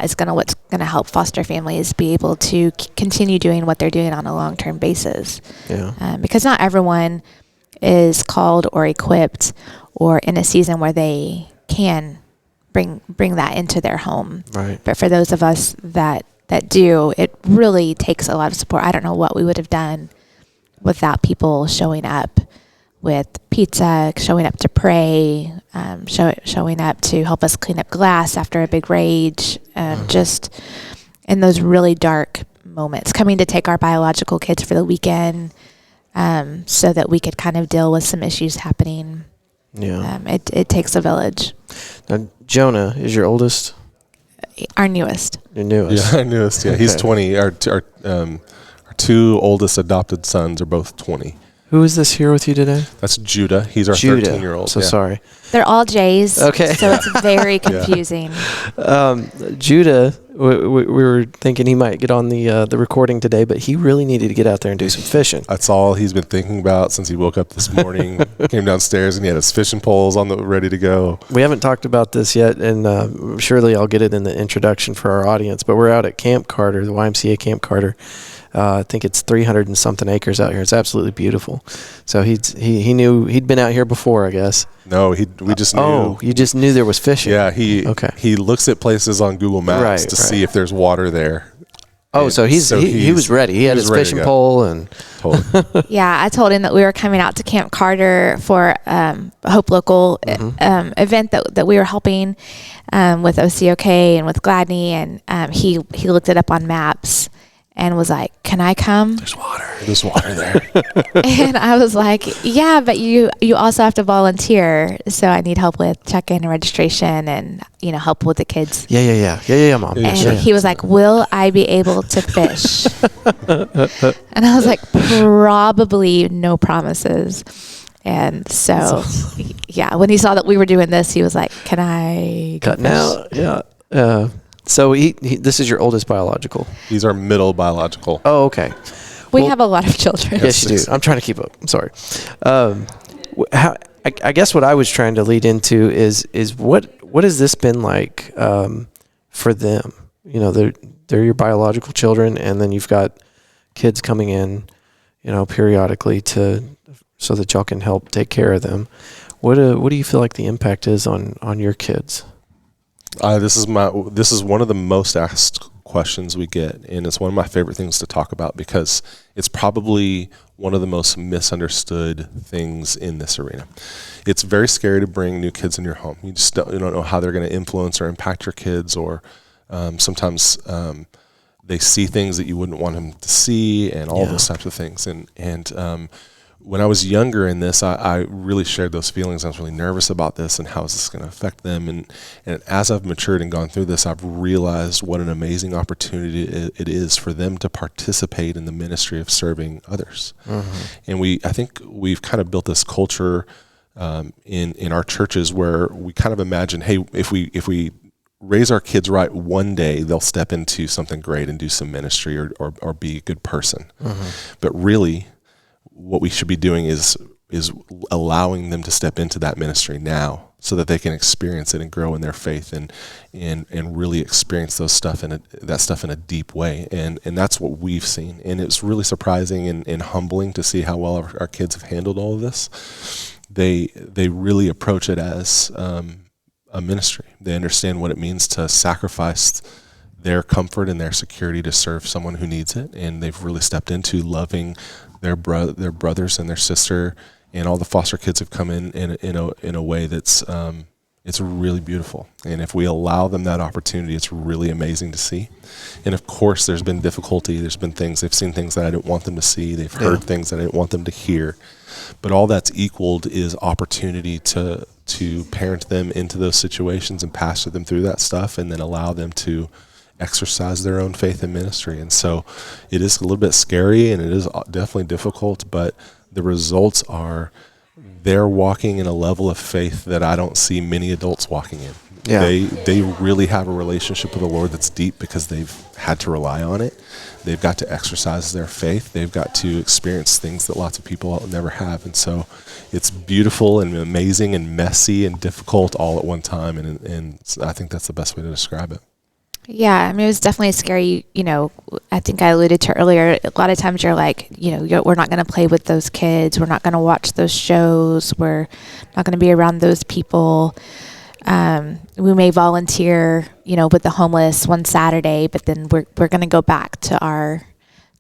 is what's going to help foster families be able to continue doing what they're doing on a long-term basis. Yeah. Because not everyone is called or equipped or in a season where they can bring that into their home. Right. But for those of us that do, it really takes a lot of support. I don't know what we would have done without people showing up with pizza, showing up to pray, showing up to help us clean up glass after a big rage, just in those really dark moments, coming to take our biological kids for the weekend, so that we could kind of deal with some issues happening. Yeah. It takes a village. Now, Jonah is your oldest? Our newest. Your newest. Yeah, our newest. Yeah, he's 20. Our two oldest adopted sons are both 20. Who is this here with you today? That's Judah. He's our Judah. 13-year-old. So sorry. They're all J's. Okay. So it's very confusing. Judah, we were thinking he might get on the recording today, but he really needed to get out there and do some fishing. That's all he's been thinking about since he woke up this morning. Came downstairs and he had his fishing poles ready to go. We haven't talked about this yet, and surely I'll get it in the introduction for our audience, but we're out at Camp Carter, the YMCA Camp Carter. I think it's 300 and something acres out here. It's absolutely beautiful. So he knew he'd been out here before, I guess. No, we just knew. Oh, you just knew there was fishing. Yeah, he looks at places on Google Maps to see if there's water there. Oh, so he was ready. He had his fishing pole and. Totally. Yeah, I told him that we were coming out to Camp Carter for Hope Local event that we were helping with OCOK and with Gladney, and he looked it up on maps and was like, "Can I come?" There's water there. And I was like, "Yeah, but you also have to volunteer, so I need help with check-in and registration, and help with the kids." Yeah, Mom. And he was like, "Will I be able to fish?" And I was like, "Probably no promises." And so, yeah, when he saw that we were doing this, he was like, "Can I cut now?" Yeah. So this is your oldest biological. He's our middle biological. Oh, okay. We have a lot of children. Yes, you do. I'm trying to keep up. I'm sorry. I guess what I was trying to lead into is what has this been like for them? They're your biological children, and then you've got kids coming in, periodically so that y'all can help take care of them. What do you feel like the impact is on your kids? This is one of the most asked questions we get, and it's one of my favorite things to talk about because it's probably one of the most misunderstood things in this arena. It's very scary to bring new kids in your home. You just don't know how they're going to influence or impact your kids, or sometimes they see things that you wouldn't want them to see, and all those types of things. And when I was younger in this, I really shared those feelings. I was really nervous about this and how is this going to affect them. And as I've matured and gone through this, I've realized what an amazing opportunity it is for them to participate in the ministry of serving others. Mm-hmm. And I think we've kind of built this culture in our churches where we kind of imagine, hey, if we raise our kids right, one day they'll step into something great and do some ministry or be a good person. Mm-hmm. But really, what we should be doing is allowing them to step into that ministry now so that they can experience it and grow in their faith and really experience that stuff in a deep way. And that's what we've seen. And it's really surprising and humbling to see how well our kids have handled all of this. They really approach it as a ministry. They understand what it means to sacrifice their comfort and their security to serve someone who needs it. And they've really stepped into loving their brothers and their sister, and all the foster kids have come in a way that's it's really beautiful. And if we allow them that opportunity, it's really amazing to see. And of course, there's been difficulty. There's been things they've seen things that I didn't want them to see. They've heard things that I didn't want them to hear. But all that's equaled is opportunity to parent them into those situations and pastor them through that stuff, and then allow them to exercise their own faith in ministry. And so it is a little bit scary, and it is definitely difficult, but the results are they're walking in a level of faith that I don't see many adults walking in. Yeah. They really have a relationship with the Lord that's deep because they've had to rely on it. They've got to exercise their faith. They've got to experience things that lots of people never have. And so it's beautiful and amazing and messy and difficult all at one time. And I think that's the best way to describe it. Yeah, I mean, it was definitely scary. I think I alluded to earlier, a lot of times you're like, we're not going to play with those kids. We're not going to watch those shows. We're not going to be around those people. We may volunteer, with the homeless one Saturday, but then we're going to go back to our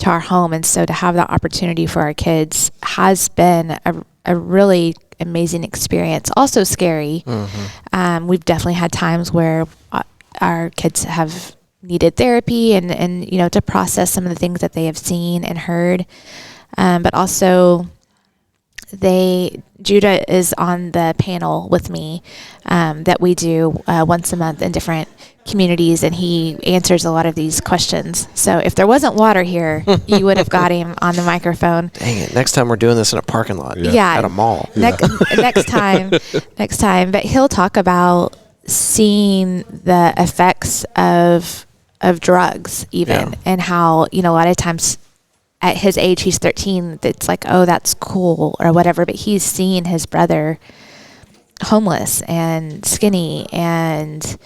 our home. And so to have that opportunity for our kids has been a really amazing experience. Also scary. We've definitely had times where our kids have needed therapy and to process some of the things that they have seen and heard. But also Judah is on the panel with me that we do once a month in different communities, and he answers a lot of these questions. So if there wasn't water here, you would have got him on the microphone. Dang it. Next time we're doing this in a parking lot. Yeah. At a mall. Next time. But he'll talk about seeing the effects of drugs even, and how, a lot of times at his age, he's 13, it's like, oh, that's cool or whatever. But he's seen his brother homeless and skinny and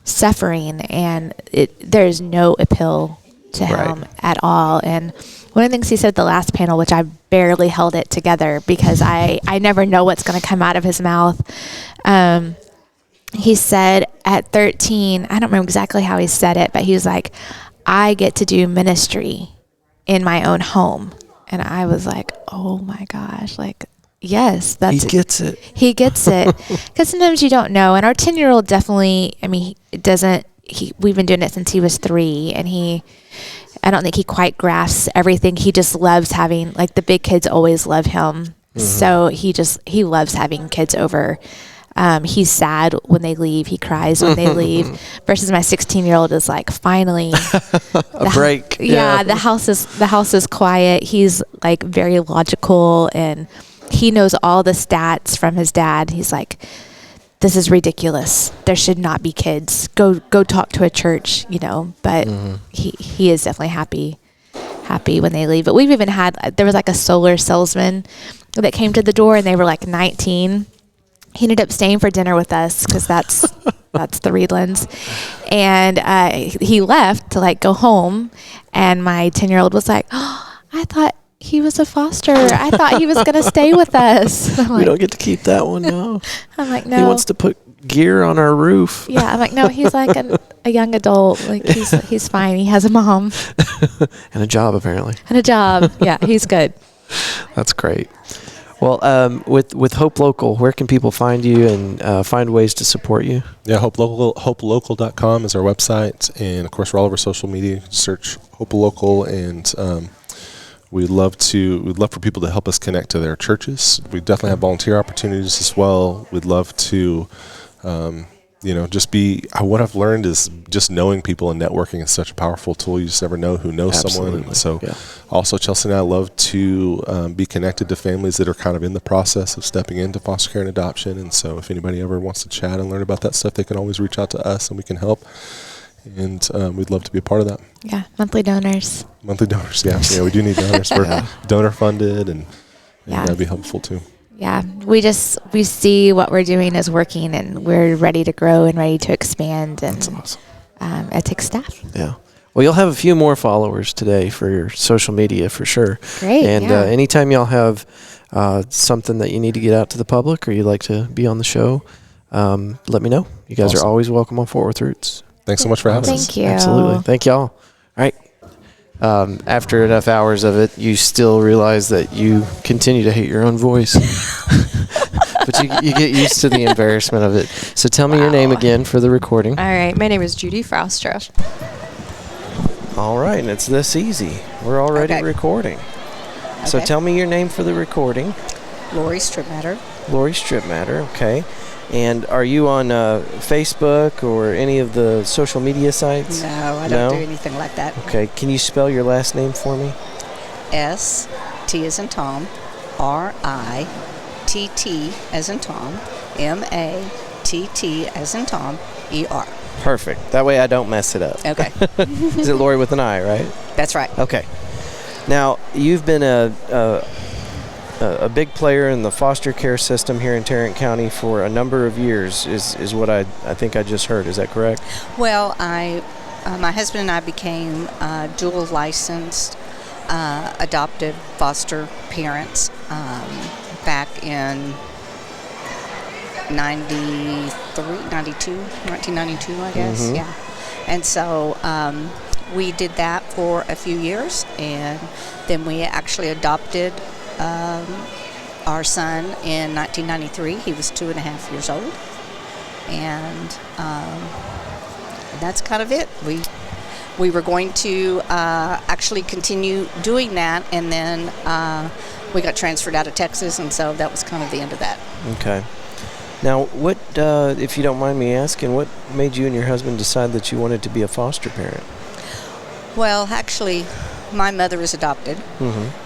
suffering, and there's no appeal to him at all. And one of the things he said at the last panel, which I barely held it together because I never know what's going to come out of his mouth. He said at 13, I don't remember exactly how he said it, but he was like, I get to do ministry in my own home. And I was like, oh my gosh, like, yes, he gets it. He gets it. Because sometimes you don't know. And our 10-year-old definitely, we've been doing it since he was 3, and I don't think he quite grasps everything. He just loves having, like, the big kids always love him. So he loves having kids over. He's sad when they leave. He cries when they leave. Versus my 16-year-old is like, finally, a break. The house is quiet. He's like very logical, and he knows all the stats from his dad. He's like, this is ridiculous. There should not be kids. Go talk to a church, But he is definitely happy when they leave. But we've even there was like a solar salesman that came to the door, and they were like 19. He ended up staying for dinner with us because that's the Reidlands. And he left to like go home. And my 10-year-old was like, oh, I thought he was a foster. I thought he was going to stay with us. We don't get to keep that one, no. I'm like, no. He wants to put gear on our roof. Yeah, I'm like, no, he's like a young adult. Like he's fine. He has a mom. And a job, apparently. And a job. Yeah, he's good. That's great. Well, with Hope Local, where can people find you and find ways to support you? Yeah, hopelocal.com is our website, and of course we're all over social media. Search Hope Local, and we'd love for people to help us connect to their churches. We definitely have volunteer opportunities as well. We'd love to, what I've learned is just knowing people and networking is such a powerful tool. You just never know who knows someone. And so also Chelsea and I love to be connected to families that are kind of in the process of stepping into foster care and adoption. And so if anybody ever wants to chat and learn about that stuff, they can always reach out to us and we can help. And we'd love to be a part of that. Yeah, monthly donors. Yeah, we do need donors. We're donor funded, and that'd be helpful too. Yeah, we see what we're doing is working, and we're ready to grow and ready to expand. And that's awesome. It takes staff. Yeah. Well, you'll have a few more followers today for your social media for sure. Great. And anytime y'all have something that you need to get out to the public or you'd like to be on the show, let me know. You guys are always welcome on Fort Worth Roots. Thanks so much for having us. Thank you. Absolutely. Thank y'all. All right. After enough hours of it, you still realize that you continue to hate your own voice. But you get used to the embarrassment of it. So tell me your name again for the recording. All right. My name is Judy Fraustra. All right. And it's this easy. We're already recording. So tell me your name for the recording. Lori Strittmatter. Lori Strittmatter. Okay. And are you on Facebook or any of the social media sites? No, I don't do anything like that. Okay. Can you spell your last name for me? S, T as in Tom, R-I, T-T as in Tom, M-A-T-T as in Tom, E-R. Perfect. That way I don't mess it up. Okay. Is it Lori with an I, right? That's right. Okay. Now, you've been a big player in the foster care system here in Tarrant County for a number of years, is what I think I just heard. Is that correct? Well, my husband and I became dual licensed adoptive foster parents back in 1992, I guess. Mm-hmm. Yeah. And so we did that for a few years, and then we actually adopted our son in 1993. He was 2.5 years old, and that's kind of it. We were going to actually continue doing that, and then we got transferred out of Texas, and so that was kind of the end of that. Okay. Now, what, if you don't mind me asking, what made you and your husband decide that you wanted to be a foster parent? Well, actually, my mother is adopted,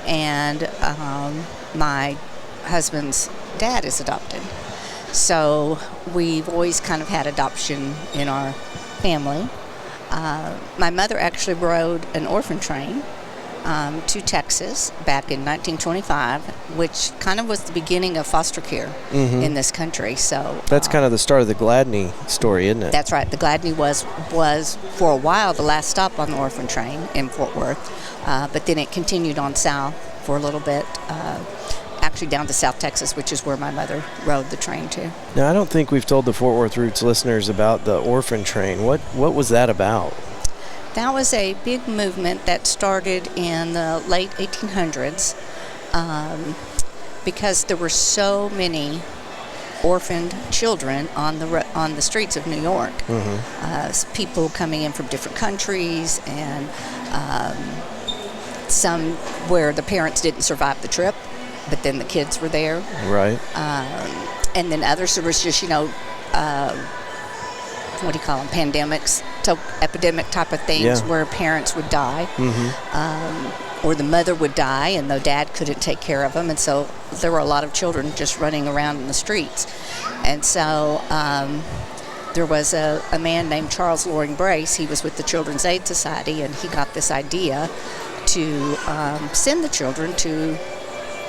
and my husband's dad is adopted. So we've always kind of had adoption in our family. My mother actually rode an orphan train to Texas back in 1925, which kind of was the beginning of foster care in this country. So that's kind of the start of the Gladney story, isn't it? That's right. The Gladney was for a while the last stop on the orphan train in Fort Worth, but then it continued on south for a little bit, actually down to South Texas, which is where my mother rode the train to. Now, I don't think we've told the Fort Worth Roots listeners about the Orphan Train. What was that about? That was a big movement that started in the late 1800s because there were so many orphaned children on the streets of New York. People coming in from different countries, and some where the parents didn't survive the trip, but then the kids were there. Right. And then others, there was just, what do you call them, pandemics, epidemic type of things where parents would die, or the mother would die and the dad couldn't take care of them, and so there were a lot of children just running around in the streets. And so there was a man named Charles Loring Brace. He was with the Children's Aid Society, and he got this idea to send the children to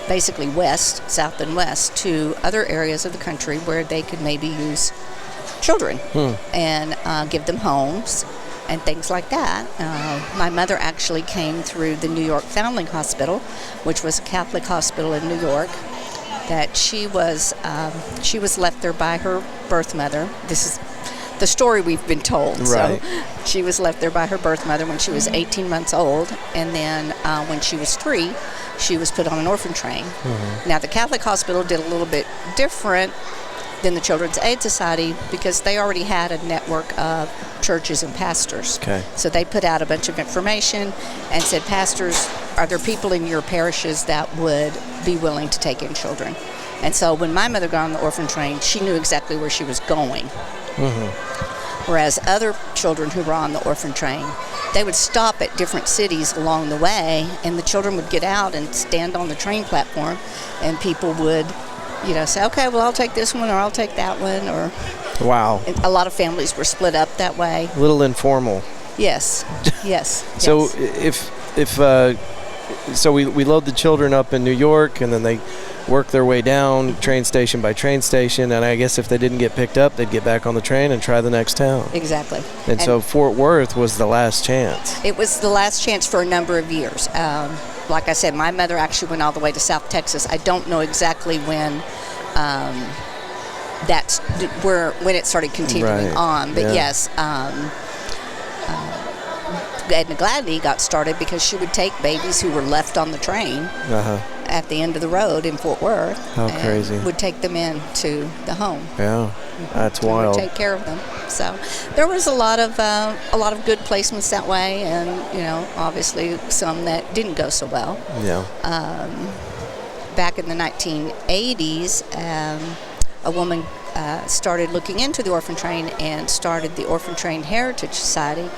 basically west, south and west, to other areas of the country where they could maybe use children and give them homes and things like that. My mother actually came through the New York Foundling Hospital, which was a Catholic hospital in New York, that she was left there by her birth mother. This is the story we've been told. Right. So she was left there by her birth mother when she was 18 months old, and then when she was 3, she was put on an orphan train. Now, the Catholic hospital did a little bit different than the Children's Aid Society because they already had a network of churches and pastors. Okay. So they put out a bunch of information and said, pastors, are there people in your parishes that would be willing to take in children? And so when my mother got on the orphan train, she knew exactly where she was going. Whereas other children who were on the orphan train, they would stop at different cities along the way, and the children would get out and stand on the train platform, and people would say, okay, well, I'll take this one or I'll take that one. Or wow. A lot of families were split up that way. A little informal. Yes. Yes. So yes. So we load the children up in New York, and then they work their way down train station by train station, and I guess if they didn't get picked up, they'd get back on the train and try the next town. Exactly. And so Fort Worth was the last chance. It was the last chance for a number of years. Like I said, my mother actually went all the way to South Texas. I don't know exactly when when it started continuing on, but yes. Edna Gladney got started because she would take babies who were left on the train at the end of the road in Fort Worth. How crazy. Would take them in to the home. Yeah, that's wild. Take care of them. So there was a lot of good placements that way, and obviously some that didn't go so well. Yeah. Back in the 1980s, a woman started looking into the orphan train and started the Orphan Train Heritage Society.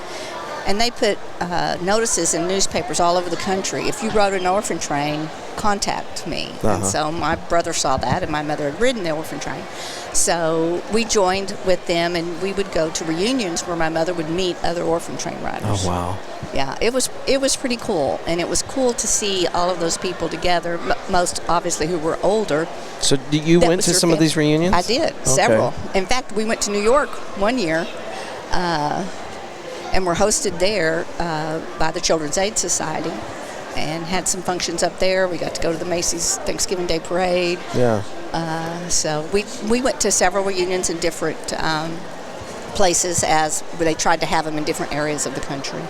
And they put notices in newspapers all over the country. If you rode an orphan train, contact me. And so my brother saw that, and my mother had ridden the orphan train. So we joined with them, and we would go to reunions where my mother would meet other orphan train riders. Oh, wow. Yeah, it was pretty cool. And it was cool to see all of those people together, most obviously who were older. So you went to some of these reunions? I did, several. In fact, we went to New York one year, and were hosted there by the Children's Aid Society, and had some functions up there. We got to go to the Macy's Thanksgiving Day Parade. Yeah. So we went to several reunions in different places, as they tried to have them in different areas of the country.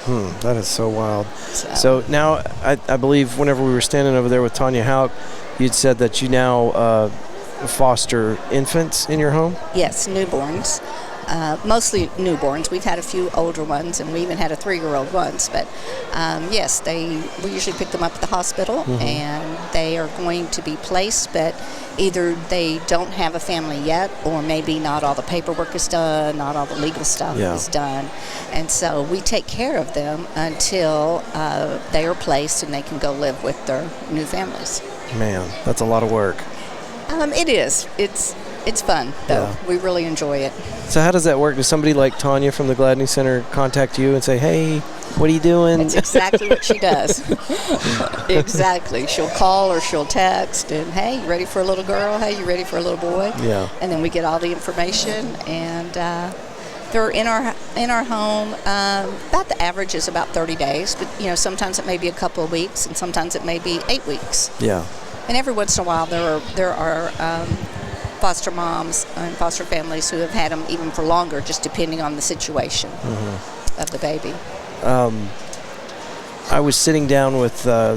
That is so wild. So now, I believe whenever we were standing over there with Tanya Houk, you'd said that you now foster infants in your home? Yes, newborns. Mostly newborns. We've had a few older ones, and we even had a 3-year-old once. But yes, we usually pick them up at the hospital, and they are going to be placed, but either they don't have a family yet, or maybe not all the paperwork is done, not all the legal stuff is done. And so we take care of them until they are placed and they can go live with their new families. Man, that's a lot of work. It is. It's fun, though. Yeah. We really enjoy it. So how does that work? Does somebody like Tanya from the Gladney Center contact you and say, hey, what are you doing? That's exactly what she does. Exactly. She'll call or she'll text, and, hey, you ready for a little girl? Hey, you ready for a little boy? Yeah. And then we get all the information, and they're in our home. About the average is about 30 days, but, sometimes it may be a couple of weeks, and sometimes it may be 8 weeks. Yeah. And every once in a while there are foster moms and foster families who have had them even for longer, just depending on the situation of the baby. I was sitting down with, I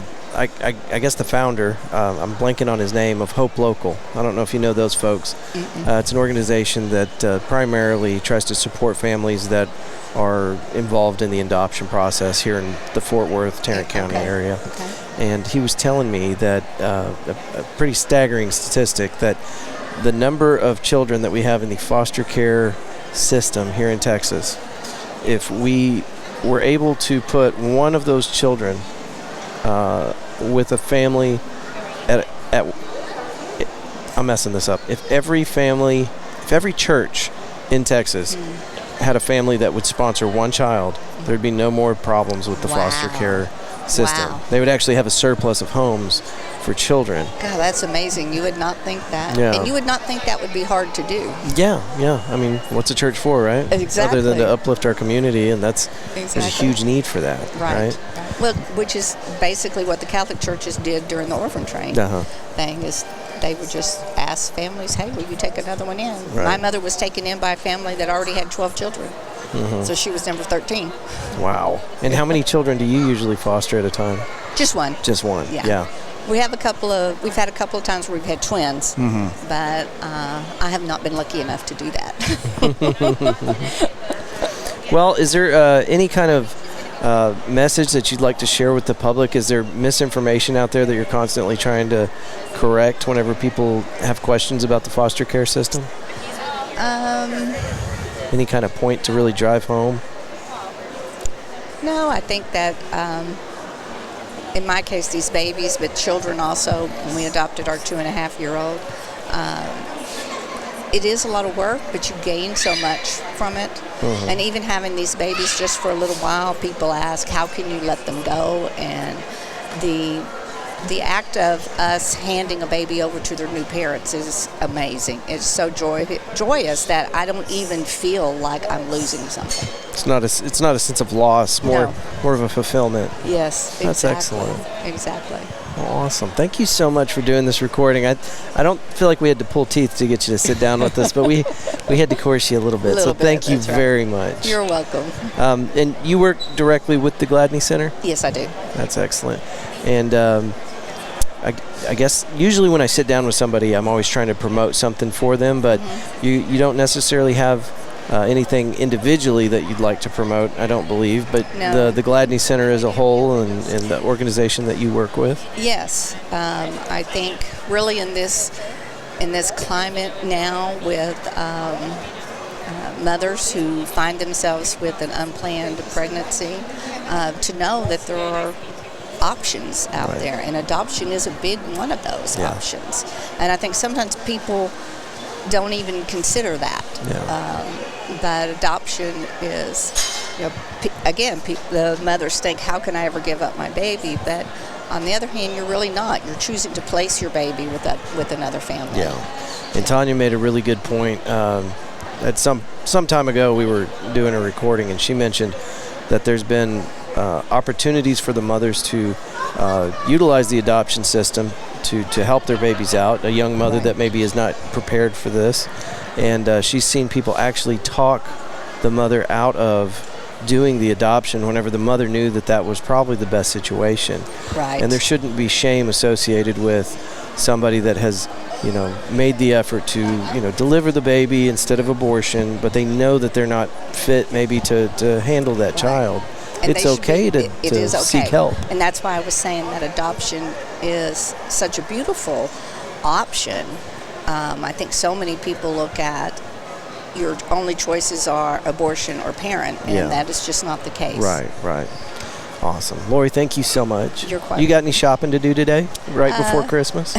guess, the founder. I'm blanking on his name, of Hope Local. I don't know if you know those folks. It's an organization that primarily tries to support families that are involved in the adoption process here in the Fort Worth, Tarrant County area. Okay. And he was telling me that a pretty staggering statistic, that the number of children that we have in the foster care system here in Texas, if we were able to put one of those children with a family I'm messing this up. If every church in Texas had a family that would sponsor one child, there'd be no more problems with the foster care system. Wow. They would actually have a surplus of homes for children. God, that's amazing. You would not think that. Yeah. And you would not think that would be hard to do. Yeah. I mean, what's a church for, right? Exactly. Other than to uplift our community, and there's a huge need for that, right? Well, which is basically what the Catholic churches did during the Orphan Train thing, is they would just ask families, hey, will you take another one in? Right. My mother was taken in by a family that already had 12 children. So she was number 13. Wow. And how many children do you usually foster at a time? Just one. Just one, yeah. We've had a couple of times where we've had twins, but I have not been lucky enough to do that. Well, is there any kind of message that you'd like to share with the public? Is there misinformation out there that you're constantly trying to correct whenever people have questions about the foster care system? Any kind of point to really drive home? No, I think that in my case, these babies, but children also, when we adopted our 2.5-year-old, it is a lot of work, but you gain so much from it. And even having these babies just for a little while, people ask, how can you let them go? And the act of us handing a baby over to their new parents is amazing. It's so joyous that I don't even feel like I'm losing something. It's not a sense of loss, more of a fulfillment. Yes, that's exactly. excellent. Exactly. Well, awesome. Thank you so much for doing this recording. I don't feel like we had to pull teeth to get you to sit down with us, but we had to coerce you a little bit. Thank you very much. You're welcome. And you work directly with the Gladney Center? Yes, I do. That's excellent. And I guess usually when I sit down with somebody, I'm always trying to promote something for them, but you don't necessarily have anything individually that you'd like to promote, I don't believe, but the Gladney Center as a whole and the organization that you work with? Yes. I think really in this climate now with mothers who find themselves with an unplanned pregnancy, to know that there are options out there, and adoption is a big one of those options. And I think sometimes people don't even consider that. But adoption is, again, the mothers think, how can I ever give up my baby? But on the other hand, you're really not. You're choosing to place your baby with another family. Yeah. And Tanya made a really good point. At some time ago, we were doing a recording, and she mentioned that there's been opportunities for the mothers to utilize the adoption system to help their babies out, a young mother that maybe is not prepared for this. And she's seen people actually talk the mother out of doing the adoption whenever the mother knew that was probably the best situation. Right. And there shouldn't be shame associated with somebody that has, made the effort to, deliver the baby instead of abortion, but they know that they're not fit maybe to handle that child. And it's okay to seek help. And that's why I was saying that adoption is such a beautiful option. I think so many people look at your only choices are abortion or parent, and that is just not the case. Right. Awesome. Lori, thank you so much. You're quite You got any shopping to do today, right before Christmas?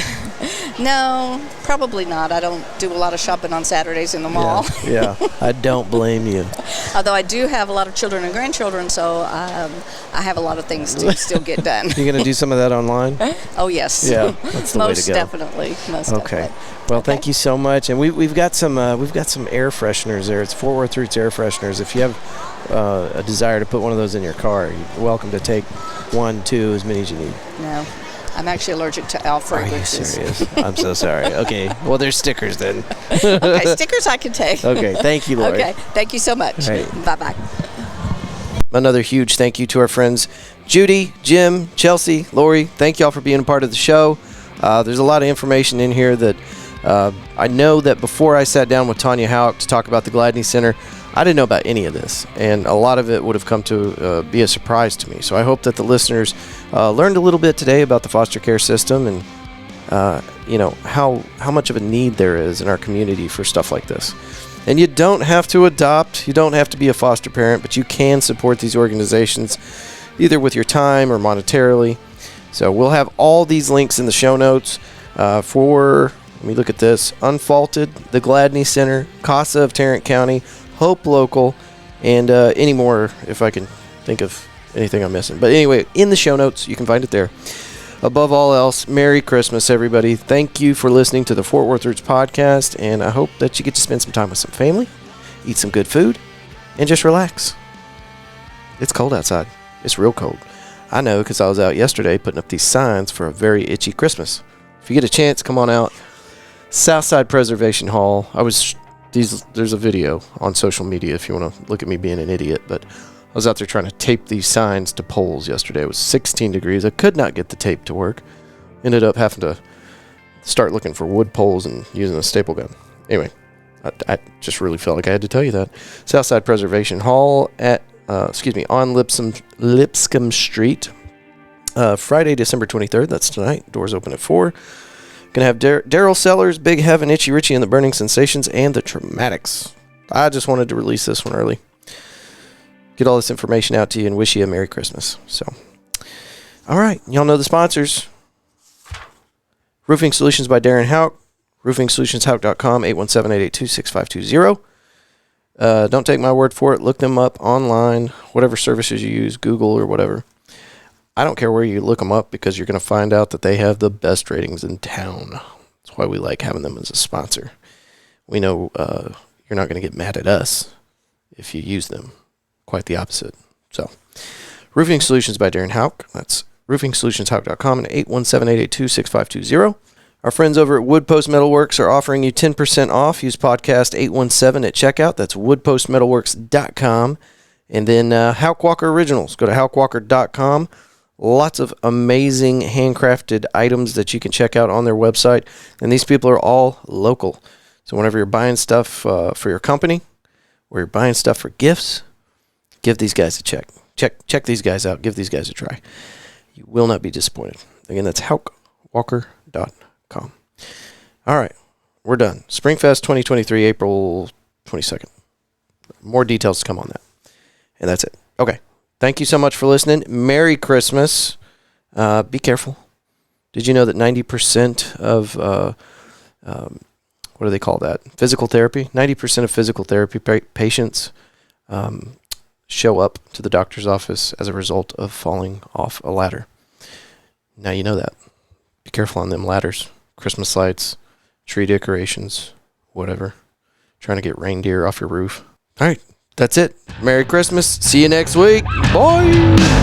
No, probably not. I don't do a lot of shopping on Saturdays in the mall. Yeah, I don't blame you. Although I do have a lot of children and grandchildren, so I have a lot of things to still get done. You're going to do some of that online? Oh, yes. Yeah, that's the way to go. Most definitely. Well, thank you so much. And we've got some air fresheners there. It's Fort Worth Roots air fresheners. If you have a desire to put one of those in your car, you're welcome to take 1, 2, as many as you need. No. I'm actually allergic to all fragrances. Are you serious? I'm so sorry. Okay. Well, there's stickers then. Okay, stickers I can take. Okay. Thank you, Lori. Okay. Thank you so much. Right. Bye-bye. Another huge thank you to our friends Judy, Jim, Chelsea, Lori. Thank y'all for being a part of the show. There's a lot of information in here that I know that before I sat down with Tanya Houk to talk about the Gladney Center, I didn't know about any of this, and a lot of it would have come to be a surprise to me. So I hope that the listeners learned a little bit today about the foster care system and how much of a need there is in our community for stuff like this. And you don't have to adopt, you don't have to be a foster parent, but you can support these organizations either with your time or monetarily. So we'll have all these links in the show notes for, let me look at this, Unfaulted, the Gladney Center, CASA of Tarrant County, Hope Local, and any more if I can think of anything I'm missing. But anyway, in the show notes, you can find it there. Above all else, Merry Christmas, everybody. Thank you for listening to the Fort Worth Roots podcast, and I hope that you get to spend some time with some family, eat some good food, and just relax. It's cold outside. It's real cold. I know because I was out yesterday putting up these signs for a very itchy Christmas. If you get a chance, come on out. Southside Preservation Hall. There's a video on social media if you want to look at me being an idiot, but I was out there trying to tape these signs to poles yesterday. It was 16 degrees. I could not get the tape to work. Ended up having to start looking for wood poles and using a staple gun. Anyway, I just really felt like I had to tell you that. Southside Preservation Hall on Lipscomb Street. Friday, December 23rd. That's tonight. Doors open at 4. Gonna have Daryl Sellers, Big Heaven, Itchy Richie, and the Burning Sensations, and the Traumatics. I just wanted to release this one early. Get all this information out to you and wish you a Merry Christmas. So, all right. Y'all know the sponsors. Roofing Solutions by Darren Houk. RoofingSolutionsHouk.com, 817-882-6520. Don't take my word for it. Look them up online, whatever services you use, Google or whatever. I don't care where you look them up because you're going to find out that they have the best ratings in town. That's why we like having them as a sponsor. We know you're not going to get mad at us if you use them. Quite the opposite. So, Roofing Solutions by Darren Houk. That's RoofingSolutionsHouk.com and 817-882-6520. Our friends over at Woodpost Metalworks are offering you 10% off. Use podcast 817 at checkout. That's woodpostmetalworks.com. And then Houk Walker Originals. Go to houkwalker.com. Lots of amazing handcrafted items that you can check out on their website. And these people are all local. So whenever you're buying stuff for your company or you're buying stuff for gifts, give these guys a check. Check these guys out. Give these guys a try. You will not be disappointed. Again, that's houkwalker.com. All right. We're done. Springfest 2023, April 22nd. More details to come on that. And that's it. Okay. Thank you so much for listening. Merry Christmas. Be careful. Did you know that 90% of, what do they call that? Physical therapy? 90% of physical therapy patients show up to the doctor's office as a result of falling off a ladder. Now you know that. Be careful on them ladders. Christmas lights, tree decorations, whatever. Trying to get reindeer off your roof. All right. That's it. Merry Christmas. See you next week. Bye.